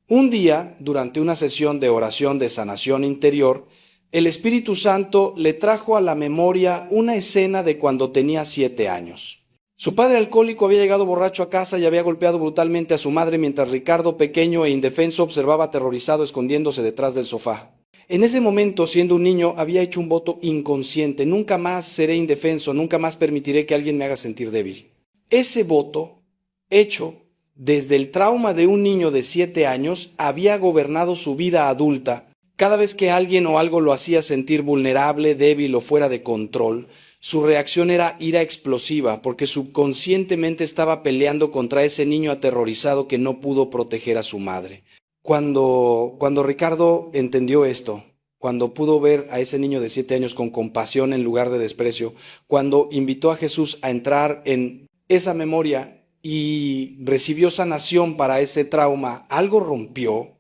Un día, durante una sesión de oración de sanación interior, el Espíritu Santo le trajo a la memoria una escena de cuando tenía 7 años. Su padre alcohólico había llegado borracho a casa y había golpeado brutalmente a su madre mientras Ricardo, pequeño e indefenso, observaba aterrorizado escondiéndose detrás del sofá. En ese momento, siendo un niño, había hecho un voto inconsciente: nunca más seré indefenso, nunca más permitiré que alguien me haga sentir débil. Ese voto, hecho desde el trauma de un niño de 7 años, había gobernado su vida adulta. Cada vez que alguien o algo lo hacía sentir vulnerable, débil o fuera de control, su reacción era ira explosiva, porque subconscientemente estaba peleando contra ese niño aterrorizado que no pudo proteger a su madre. Cuando Ricardo entendió esto, cuando pudo ver a ese niño de 7 años con compasión en lugar de desprecio, cuando invitó a Jesús a entrar en esa memoria y recibió sanación para ese trauma, algo rompió.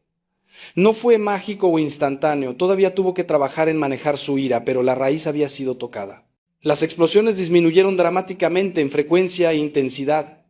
No fue mágico o instantáneo, todavía tuvo que trabajar en manejar su ira, pero la raíz había sido tocada. Las explosiones disminuyeron dramáticamente en frecuencia e intensidad,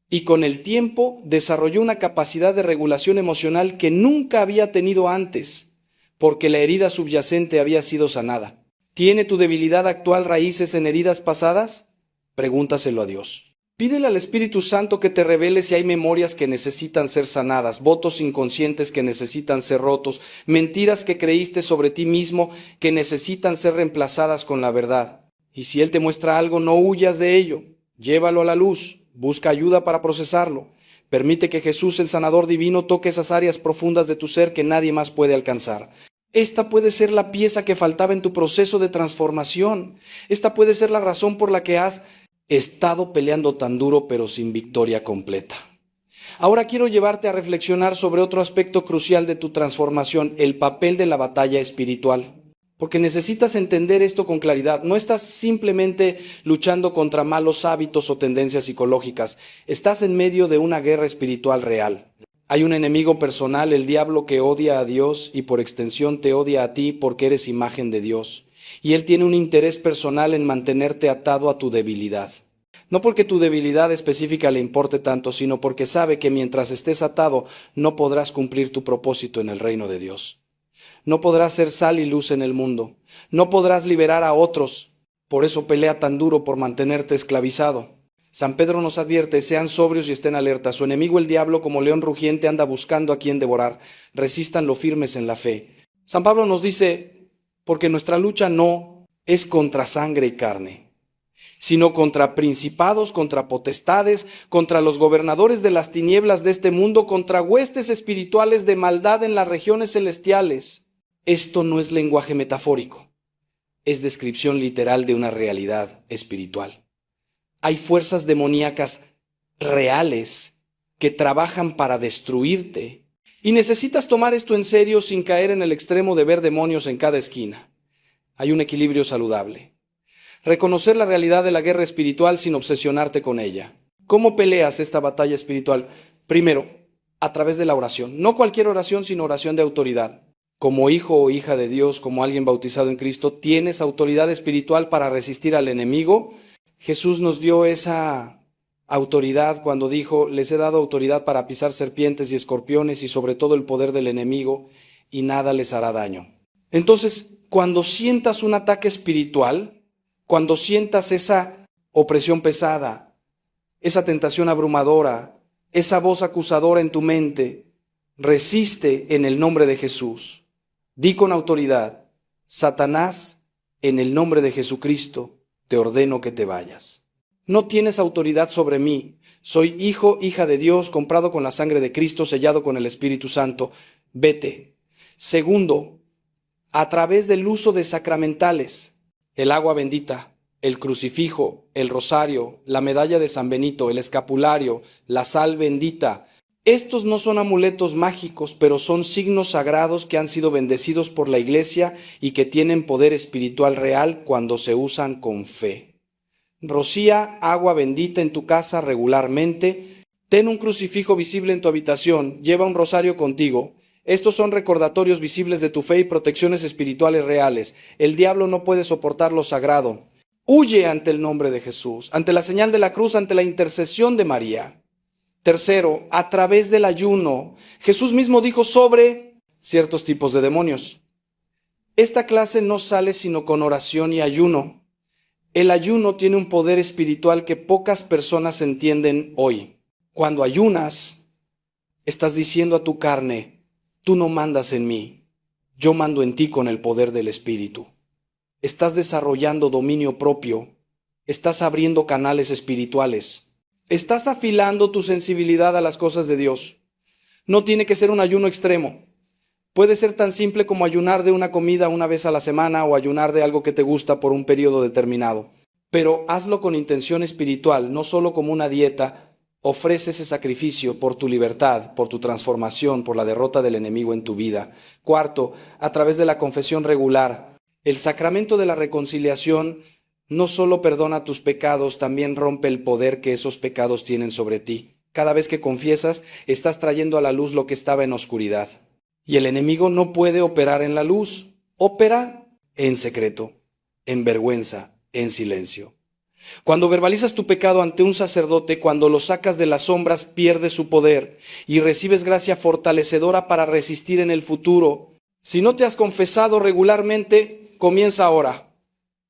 y con el tiempo desarrolló una capacidad de regulación emocional que nunca había tenido antes, porque la herida subyacente había sido sanada. ¿Tiene tu debilidad actual raíces en heridas pasadas? Pregúntaselo a Dios. Pídele al Espíritu Santo que te revele si hay memorias que necesitan ser sanadas, votos inconscientes que necesitan ser rotos, mentiras que creíste sobre ti mismo que necesitan ser reemplazadas con la verdad. Y si Él te muestra algo, no huyas de ello. Llévalo a la luz, busca ayuda para procesarlo. Permite que Jesús, el sanador divino, toque esas áreas profundas de tu ser que nadie más puede alcanzar. Esta puede ser la pieza que faltaba en tu proceso de transformación. Esta puede ser la razón por la que has estado peleando tan duro pero sin victoria completa. Ahora quiero llevarte a reflexionar sobre otro aspecto crucial de tu transformación: el papel de la batalla espiritual. Porque necesitas entender esto con claridad. No estás simplemente luchando contra malos hábitos o tendencias psicológicas. Estás en medio de una guerra espiritual real. Hay un enemigo personal, el diablo, que odia a Dios y por extensión te odia a ti porque eres imagen de Dios. Y él tiene un interés personal en mantenerte atado a tu debilidad. No porque tu debilidad específica le importe tanto, sino porque sabe que mientras estés atado no podrás cumplir tu propósito en el reino de Dios. No podrás ser sal y luz en el mundo. No podrás liberar a otros. Por eso pelea tan duro por mantenerte esclavizado. San Pedro nos advierte: sean sobrios y estén alerta. Su enemigo el diablo, como león rugiente, anda buscando a quien devorar. Resístanlo firmes en la fe. San Pablo nos dice: porque nuestra lucha no es contra sangre y carne, sino contra principados, contra potestades, contra los gobernadores de las tinieblas de este mundo, contra huestes espirituales de maldad en las regiones celestiales. Esto no es lenguaje metafórico, es descripción literal de una realidad espiritual. Hay fuerzas demoníacas reales que trabajan para destruirte, y necesitas tomar esto en serio sin caer en el extremo de ver demonios en cada esquina. Hay un equilibrio saludable. Reconocer la realidad de la guerra espiritual sin obsesionarte con ella. ¿Cómo peleas esta batalla espiritual? Primero, a través de la oración. No cualquier oración, sino oración de autoridad. Como hijo o hija de Dios, como alguien bautizado en Cristo, tienes autoridad espiritual para resistir al enemigo. Jesús nos dio esa autoridad cuando dijo: les he dado autoridad para pisar serpientes y escorpiones y sobre todo el poder del enemigo, y nada les hará daño. Entonces, cuando sientas un ataque espiritual, cuando sientas esa opresión pesada, esa tentación abrumadora, esa voz acusadora en tu mente, resiste en el nombre de Jesús. Di con autoridad: Satanás, en el nombre de Jesucristo, te ordeno que te vayas. No tienes autoridad sobre mí. Soy hijo, hija de Dios, comprado con la sangre de Cristo, sellado con el Espíritu Santo. Vete. Segundo, a través del uso de sacramentales: el agua bendita, el crucifijo, el rosario, la medalla de San Benito, el escapulario, la sal bendita. Estos no son amuletos mágicos, pero son signos sagrados que han sido bendecidos por la Iglesia y que tienen poder espiritual real cuando se usan con fe. Rocía agua bendita en tu casa regularmente. Ten un crucifijo visible en tu habitación. Lleva un rosario contigo. Estos son recordatorios visibles de tu fe y protecciones espirituales reales. El diablo no puede soportar lo sagrado. Huye ante el nombre de Jesús, ante la señal de la cruz, ante la intercesión de María. Tercero, a través del ayuno. Jesús mismo dijo sobre ciertos tipos de demonios. Esta clase no sale sino con oración y ayuno. El ayuno tiene un poder espiritual que pocas personas entienden hoy. Cuando ayunas, estás diciendo a tu carne, tú no mandas en mí, yo mando en ti con el poder del Espíritu. Estás desarrollando dominio propio, estás abriendo canales espirituales, estás afilando tu sensibilidad a las cosas de Dios. No tiene que ser un ayuno extremo. Puede ser tan simple como ayunar de una comida una vez a la semana o ayunar de algo que te gusta por un periodo determinado. Pero hazlo con intención espiritual, no solo como una dieta. Ofrece ese sacrificio por tu libertad, por tu transformación, por la derrota del enemigo en tu vida. Cuarto, a través de la confesión regular. El sacramento de la reconciliación no solo perdona tus pecados, también rompe el poder que esos pecados tienen sobre ti. Cada vez que confiesas, estás trayendo a la luz lo que estaba en oscuridad. Y el enemigo no puede operar en la luz, opera en secreto, en vergüenza, en silencio. Cuando verbalizas tu pecado ante un sacerdote, cuando lo sacas de las sombras, pierde su poder y recibes gracia fortalecedora para resistir en el futuro. Si no te has confesado regularmente, comienza ahora.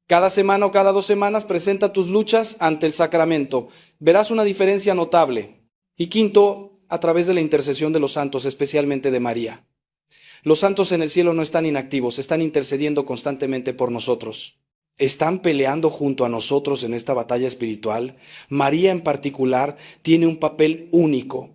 Cada semana o cada 2 semanas presenta tus luchas ante el sacramento. Verás una diferencia notable. Y quinto, a través de la intercesión de los santos, especialmente de María. Los santos en el cielo no están inactivos, están intercediendo constantemente por nosotros. Están peleando junto a nosotros en esta batalla espiritual. María en particular tiene un papel único.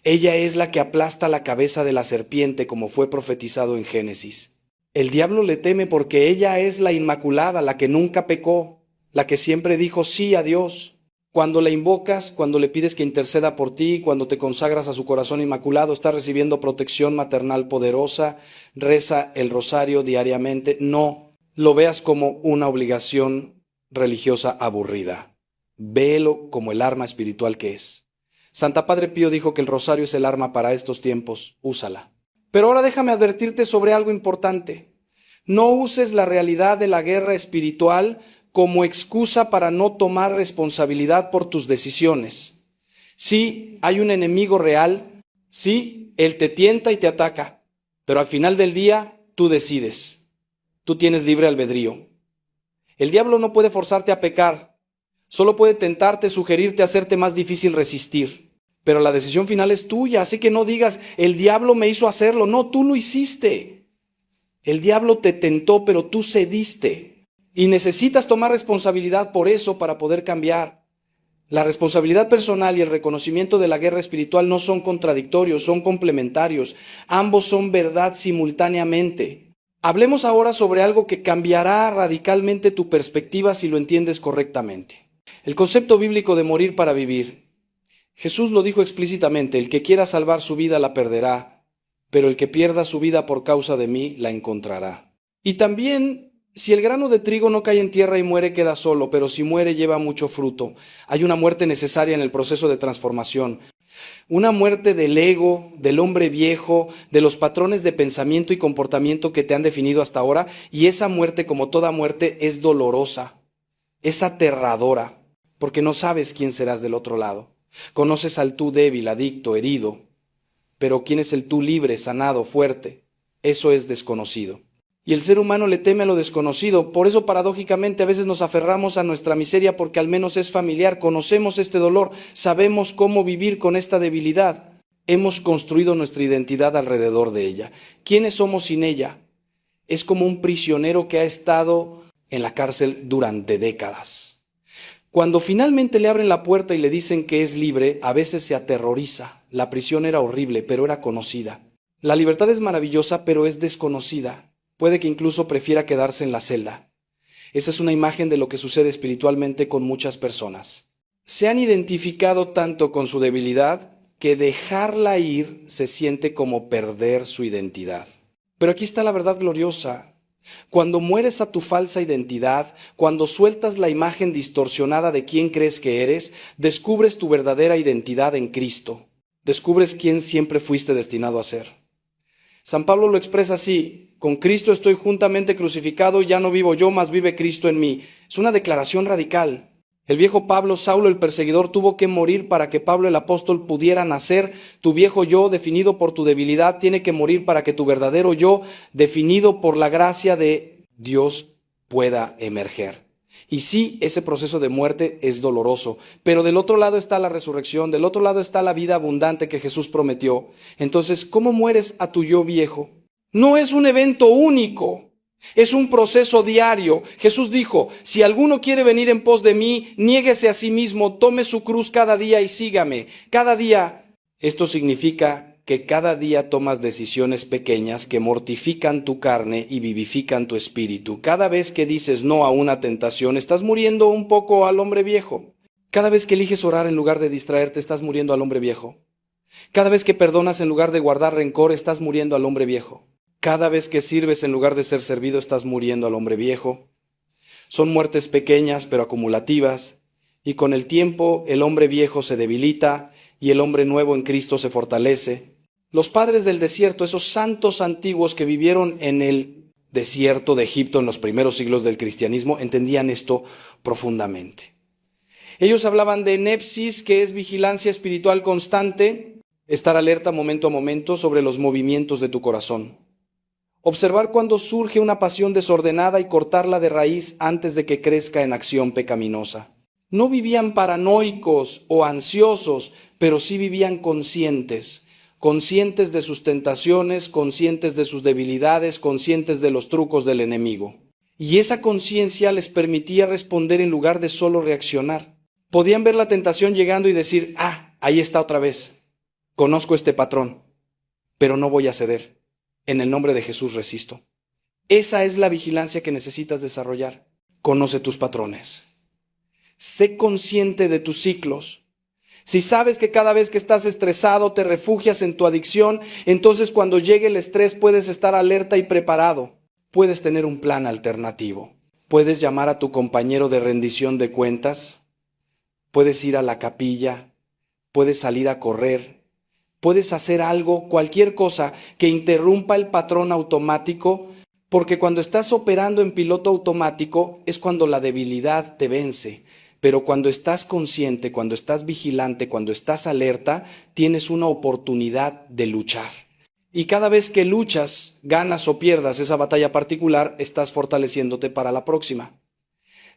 Ella es la que aplasta la cabeza de la serpiente, como fue profetizado en Génesis. El diablo le teme porque ella es la inmaculada, la que nunca pecó, la que siempre dijo sí a Dios. Cuando la invocas, cuando le pides que interceda por ti, cuando te consagras a su corazón inmaculado, estás recibiendo protección maternal poderosa. Reza el rosario diariamente. No lo veas como una obligación religiosa aburrida. Véelo como el arma espiritual que es. Santa Padre Pío dijo que el rosario es el arma para estos tiempos. Úsala. Pero ahora déjame advertirte sobre algo importante. No uses la realidad de la guerra espiritual como excusa para no tomar responsabilidad por tus decisiones. Sí, hay un enemigo real. Sí, él te tienta y te ataca. Pero al final del día, tú decides. Tú tienes libre albedrío. El diablo no puede forzarte a pecar. Solo puede tentarte, sugerirte, hacerte más difícil resistir. Pero la decisión final es tuya, así que no digas, el diablo me hizo hacerlo. No, tú lo hiciste. El diablo te tentó, pero tú cediste. Y necesitas tomar responsabilidad por eso para poder cambiar. La responsabilidad personal y el reconocimiento de la guerra espiritual no son contradictorios, son complementarios. Ambos son verdad simultáneamente. Hablemos ahora sobre algo que cambiará radicalmente tu perspectiva si lo entiendes correctamente. El concepto bíblico de morir para vivir. Jesús lo dijo explícitamente, el que quiera salvar su vida la perderá, pero el que pierda su vida por causa de mí la encontrará. Y también, si el grano de trigo no cae en tierra y muere, queda solo, pero si muere lleva mucho fruto. Hay una muerte necesaria en el proceso de transformación. Una muerte del ego, del hombre viejo, de los patrones de pensamiento y comportamiento que te han definido hasta ahora, y esa muerte, como toda muerte, es dolorosa, es aterradora, porque no sabes quién serás del otro lado. Conoces al tú débil, adicto, herido, pero ¿quién es el tú libre, sanado, fuerte? Eso es desconocido. Y el ser humano le teme a lo desconocido. Por eso, paradójicamente, a veces nos aferramos a nuestra miseria porque al menos es familiar. Conocemos este dolor, sabemos cómo vivir con esta debilidad. Hemos construido nuestra identidad alrededor de ella. ¿Quiénes somos sin ella? Es como un prisionero que ha estado en la cárcel durante décadas. Cuando finalmente le abren la puerta y le dicen que es libre, a veces se aterroriza. La prisión era horrible, pero era conocida. La libertad es maravillosa, pero es desconocida. Puede que incluso prefiera quedarse en la celda. Esa es una imagen de lo que sucede espiritualmente con muchas personas. Se han identificado tanto con su debilidad que dejarla ir se siente como perder su identidad. Pero aquí está la verdad gloriosa. Cuando mueres a tu falsa identidad, cuando sueltas la imagen distorsionada de quién crees que eres, descubres tu verdadera identidad en Cristo. Descubres quién siempre fuiste destinado a ser. San Pablo lo expresa así: con Cristo estoy juntamente crucificado, ya no vivo yo, mas vive Cristo en mí. Es una declaración radical. El viejo Pablo, Saulo el perseguidor, tuvo que morir para que Pablo el apóstol pudiera nacer. Tu viejo yo, definido por tu debilidad, tiene que morir para que tu verdadero yo, definido por la gracia de Dios, pueda emerger. Y sí, ese proceso de muerte es doloroso, pero del otro lado está la resurrección, del otro lado está la vida abundante que Jesús prometió. Entonces, ¿cómo mueres a tu yo viejo? No es un evento único. Es un proceso diario. Jesús dijo: si alguno quiere venir en pos de mí, niéguese a sí mismo, tome su cruz cada día y sígame. Cada día. Esto significa que cada día tomas decisiones pequeñas que mortifican tu carne y vivifican tu espíritu. Cada vez que dices no a una tentación, estás muriendo un poco al hombre viejo. Cada vez que eliges orar en lugar de distraerte, estás muriendo al hombre viejo. Cada vez que perdonas en lugar de guardar rencor, estás muriendo al hombre viejo. Cada vez que sirves en lugar de ser servido, estás muriendo al hombre viejo. Son muertes pequeñas pero acumulativas, y con el tiempo el hombre viejo se debilita y el hombre nuevo en Cristo se fortalece. Los padres del desierto, esos santos antiguos que vivieron en el desierto de Egipto en los primeros siglos del cristianismo, entendían esto profundamente. Ellos hablaban de nepsis, que es vigilancia espiritual constante, estar alerta momento a momento sobre los movimientos de tu corazón. Observar cuando surge una pasión desordenada y cortarla de raíz antes de que crezca en acción pecaminosa. No vivían paranoicos o ansiosos, pero sí vivían conscientes de sus tentaciones, conscientes de sus debilidades, conscientes de los trucos del enemigo. Y esa conciencia les permitía responder en lugar de solo reaccionar. Podían ver la tentación llegando y decir: ahí está otra vez. Conozco este patrón, pero no voy a ceder. En el nombre de Jesús resisto. Esa es la vigilancia que necesitas desarrollar. Conoce tus patrones. Sé consciente de tus ciclos. Si sabes que cada vez que estás estresado te refugias en tu adicción, entonces cuando llegue el estrés puedes estar alerta y preparado. Puedes tener un plan alternativo. Puedes llamar a tu compañero de rendición de cuentas. Puedes ir a la capilla. Puedes salir a correr. Puedes hacer algo, cualquier cosa que interrumpa el patrón automático, porque cuando estás operando en piloto automático es cuando la debilidad te vence. Pero cuando estás consciente, cuando estás vigilante, cuando estás alerta, tienes una oportunidad de luchar. Y cada vez que luchas, ganas o pierdas esa batalla particular, estás fortaleciéndote para la próxima.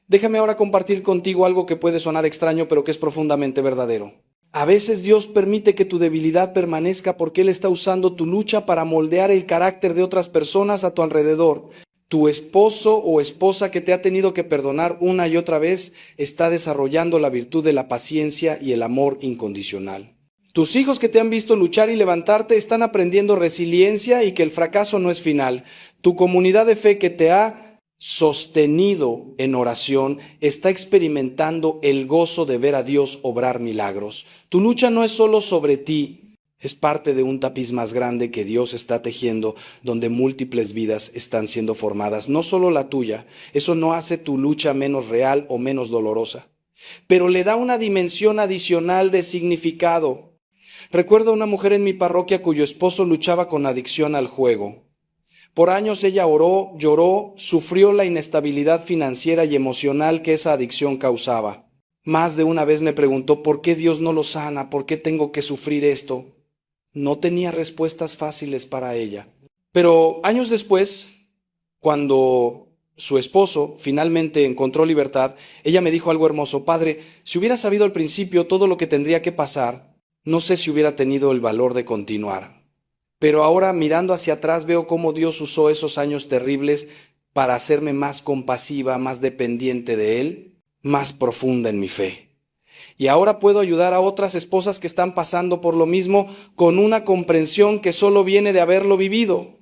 Déjame ahora compartir contigo algo que puede sonar extraño, pero que es profundamente verdadero. A veces Dios permite que tu debilidad permanezca porque Él está usando tu lucha para moldear el carácter de otras personas a tu alrededor. Tu esposo o esposa que te ha tenido que perdonar una y otra vez está desarrollando la virtud de la paciencia y el amor incondicional. Tus hijos que te han visto luchar y levantarte están aprendiendo resiliencia y que el fracaso no es final. Tu comunidad de fe que te ha sostenido en oración está experimentando el gozo de ver a Dios obrar milagros. Tu lucha no es solo sobre ti, es parte de un tapiz más grande que Dios está tejiendo, donde múltiples vidas están siendo formadas, no solo la tuya. Eso no hace tu lucha menos real o menos dolorosa, pero le da una dimensión adicional de significado. Recuerdo a una mujer en mi parroquia cuyo esposo luchaba con adicción al juego. Por años ella oró, lloró, sufrió la inestabilidad financiera y emocional que esa adicción causaba. Más de una vez me preguntó: ¿por qué Dios no lo sana? ¿Por qué tengo que sufrir esto? No tenía respuestas fáciles para ella. Pero años después, cuando su esposo finalmente encontró libertad, ella me dijo algo hermoso: Padre, si hubiera sabido al principio todo lo que tendría que pasar, no sé si hubiera tenido el valor de continuar. Pero ahora, mirando hacia atrás, veo cómo Dios usó esos años terribles para hacerme más compasiva, más dependiente de Él, más profunda en mi fe. Y ahora puedo ayudar a otras esposas que están pasando por lo mismo con una comprensión que solo viene de haberlo vivido.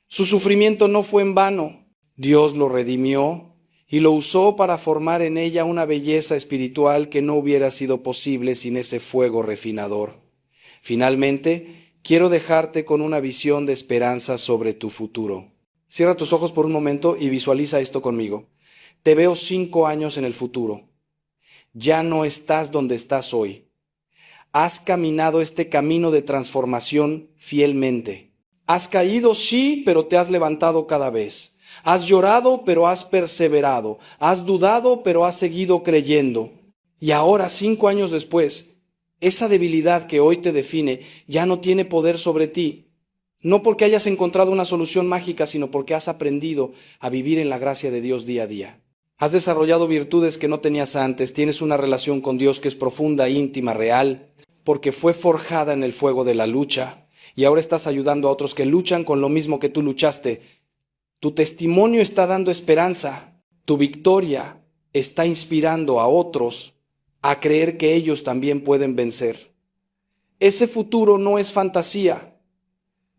Su sufrimiento no fue en vano. Dios lo redimió y lo usó para formar en ella una belleza espiritual que no hubiera sido posible sin ese fuego refinador. Finalmente, quiero dejarte con una visión de esperanza sobre tu futuro. Cierra tus ojos por un momento y visualiza esto conmigo. Te veo 5 años en el futuro. Ya no estás donde estás hoy. Has caminado este camino de transformación fielmente. Has caído, sí, pero te has levantado cada vez. Has llorado, pero has perseverado. Has dudado, pero has seguido creyendo. Y ahora, 5 años después, esa debilidad que hoy te define ya no tiene poder sobre ti. No porque hayas encontrado una solución mágica, sino porque has aprendido a vivir en la gracia de Dios día a día. Has desarrollado virtudes que no tenías antes. Tienes una relación con Dios que es profunda, íntima, real, porque fue forjada en el fuego de la lucha. Y ahora estás ayudando a otros que luchan con lo mismo que tú luchaste. Tu testimonio está dando esperanza. Tu victoria está inspirando a otros a creer que ellos también pueden vencer. Ese futuro no es fantasía,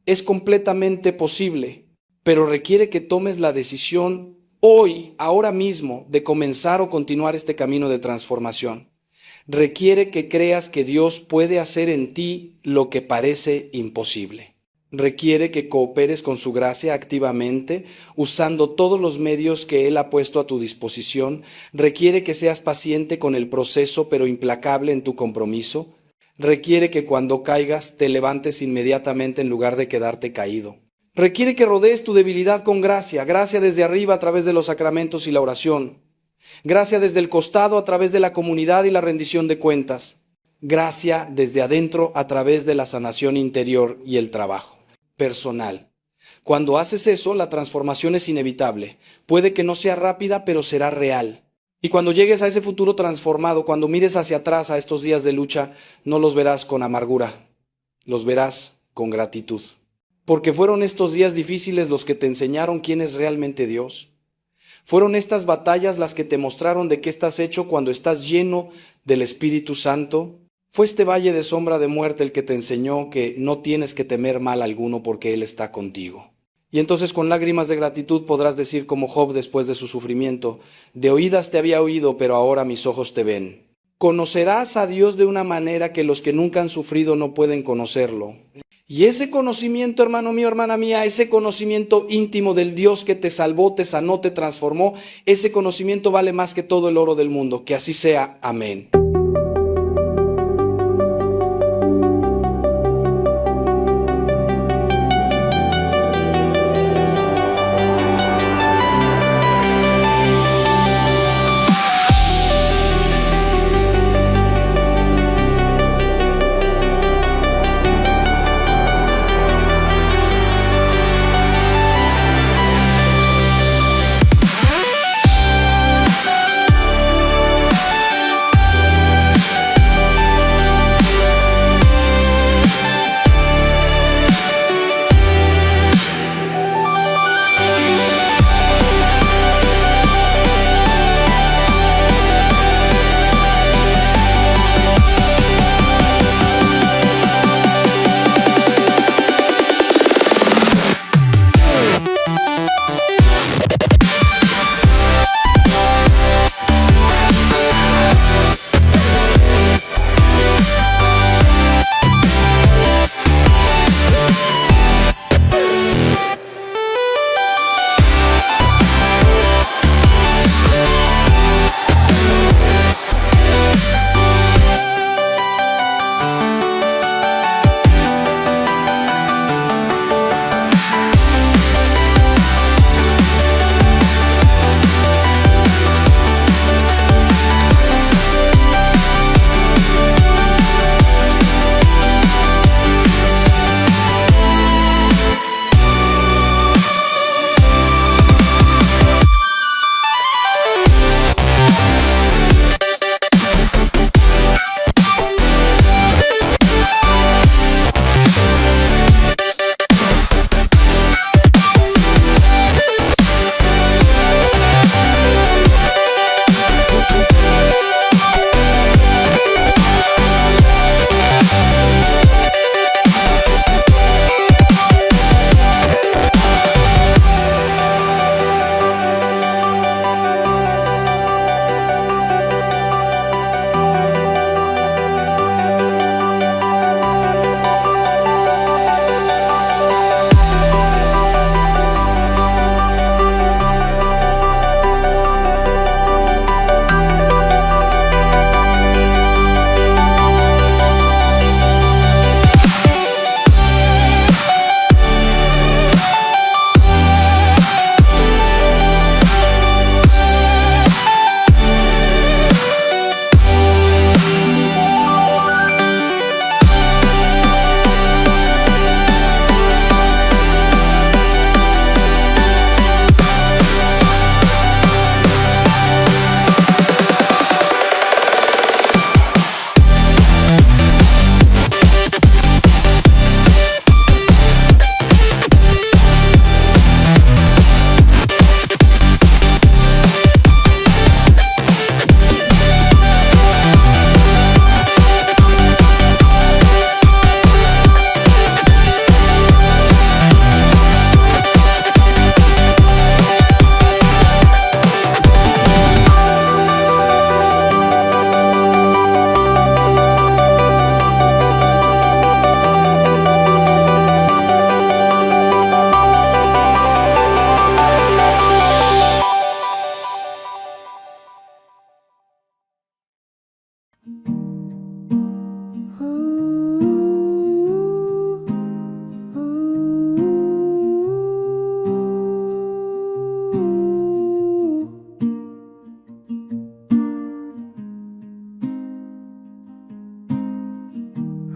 es completamente posible, pero requiere que tomes la decisión hoy, ahora mismo, de comenzar o continuar este camino de transformación. Requiere que creas que Dios puede hacer en ti lo que parece imposible. Requiere que cooperes con su gracia activamente, usando todos los medios que Él ha puesto a tu disposición. Requiere que seas paciente con el proceso, pero implacable en tu compromiso. Requiere que cuando caigas te levantes inmediatamente en lugar de quedarte caído. Requiere que rodees tu debilidad con gracia, gracia desde arriba a través de los sacramentos y la oración. Gracia desde el costado a través de la comunidad y la rendición de cuentas. Gracia desde adentro a través de la sanación interior y el trabajo personal. Cuando haces eso, la transformación es inevitable. Puede que no sea rápida, pero será real. Y cuando llegues a ese futuro transformado, cuando mires hacia atrás a estos días de lucha, no los verás con amargura, los verás con gratitud. Porque fueron estos días difíciles los que te enseñaron quién es realmente Dios. Fueron estas batallas las que te mostraron de qué estás hecho cuando estás lleno del Espíritu Santo. Fue este valle de sombra de muerte el que te enseñó que no tienes que temer mal alguno porque Él está contigo. Y entonces con lágrimas de gratitud podrás decir como Job después de su sufrimiento: de oídas te había oído, pero ahora mis ojos te ven. Conocerás a Dios de una manera que los que nunca han sufrido no pueden conocerlo. Y ese conocimiento, hermano mío, hermana mía, ese conocimiento íntimo del Dios que te salvó, te sanó, te transformó, ese conocimiento vale más que todo el oro del mundo. Que así sea. Amén.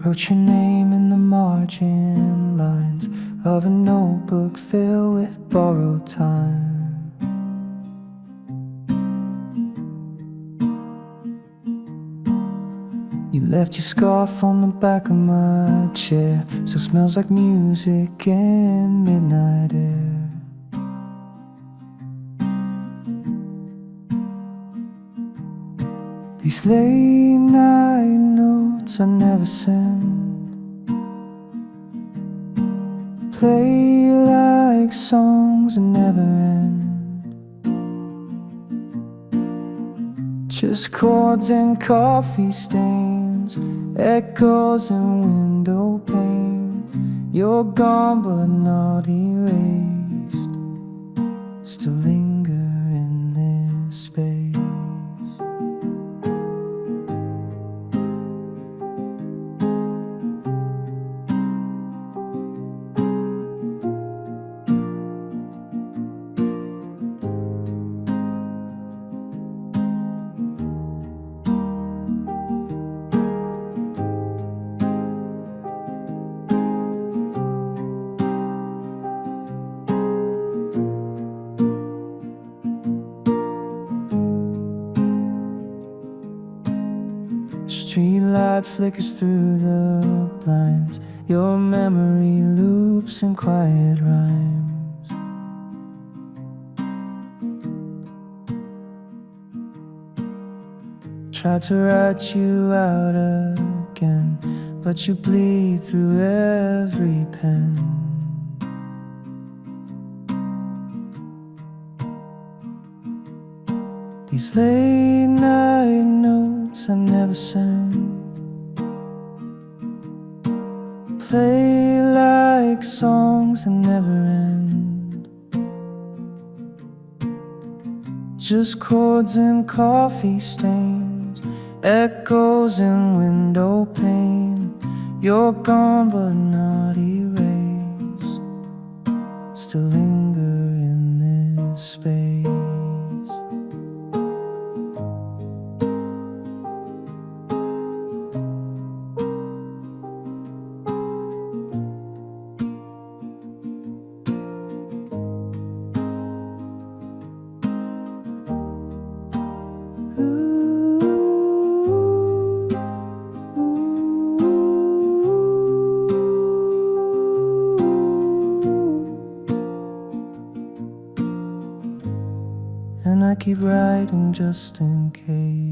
Wrote your name in the margin lines of a notebook filled with borrowed time. You left your scarf on the back of my chair, still smells like music and midnight air. These late night notes I never send play like songs that never end. Just chords and coffee stains, echoes and window pane. You're gone but not erased, still linger in this space. Streetlight flickers through the blinds, your memory loops in quiet rhymes. Tried to write you out again, but you bleed through every pen. These late night notes I never send play like songs that never end. Just chords and coffee stains, echoes in window pane. You're gone but not erased, still linger in this space. And I keep writing just in case.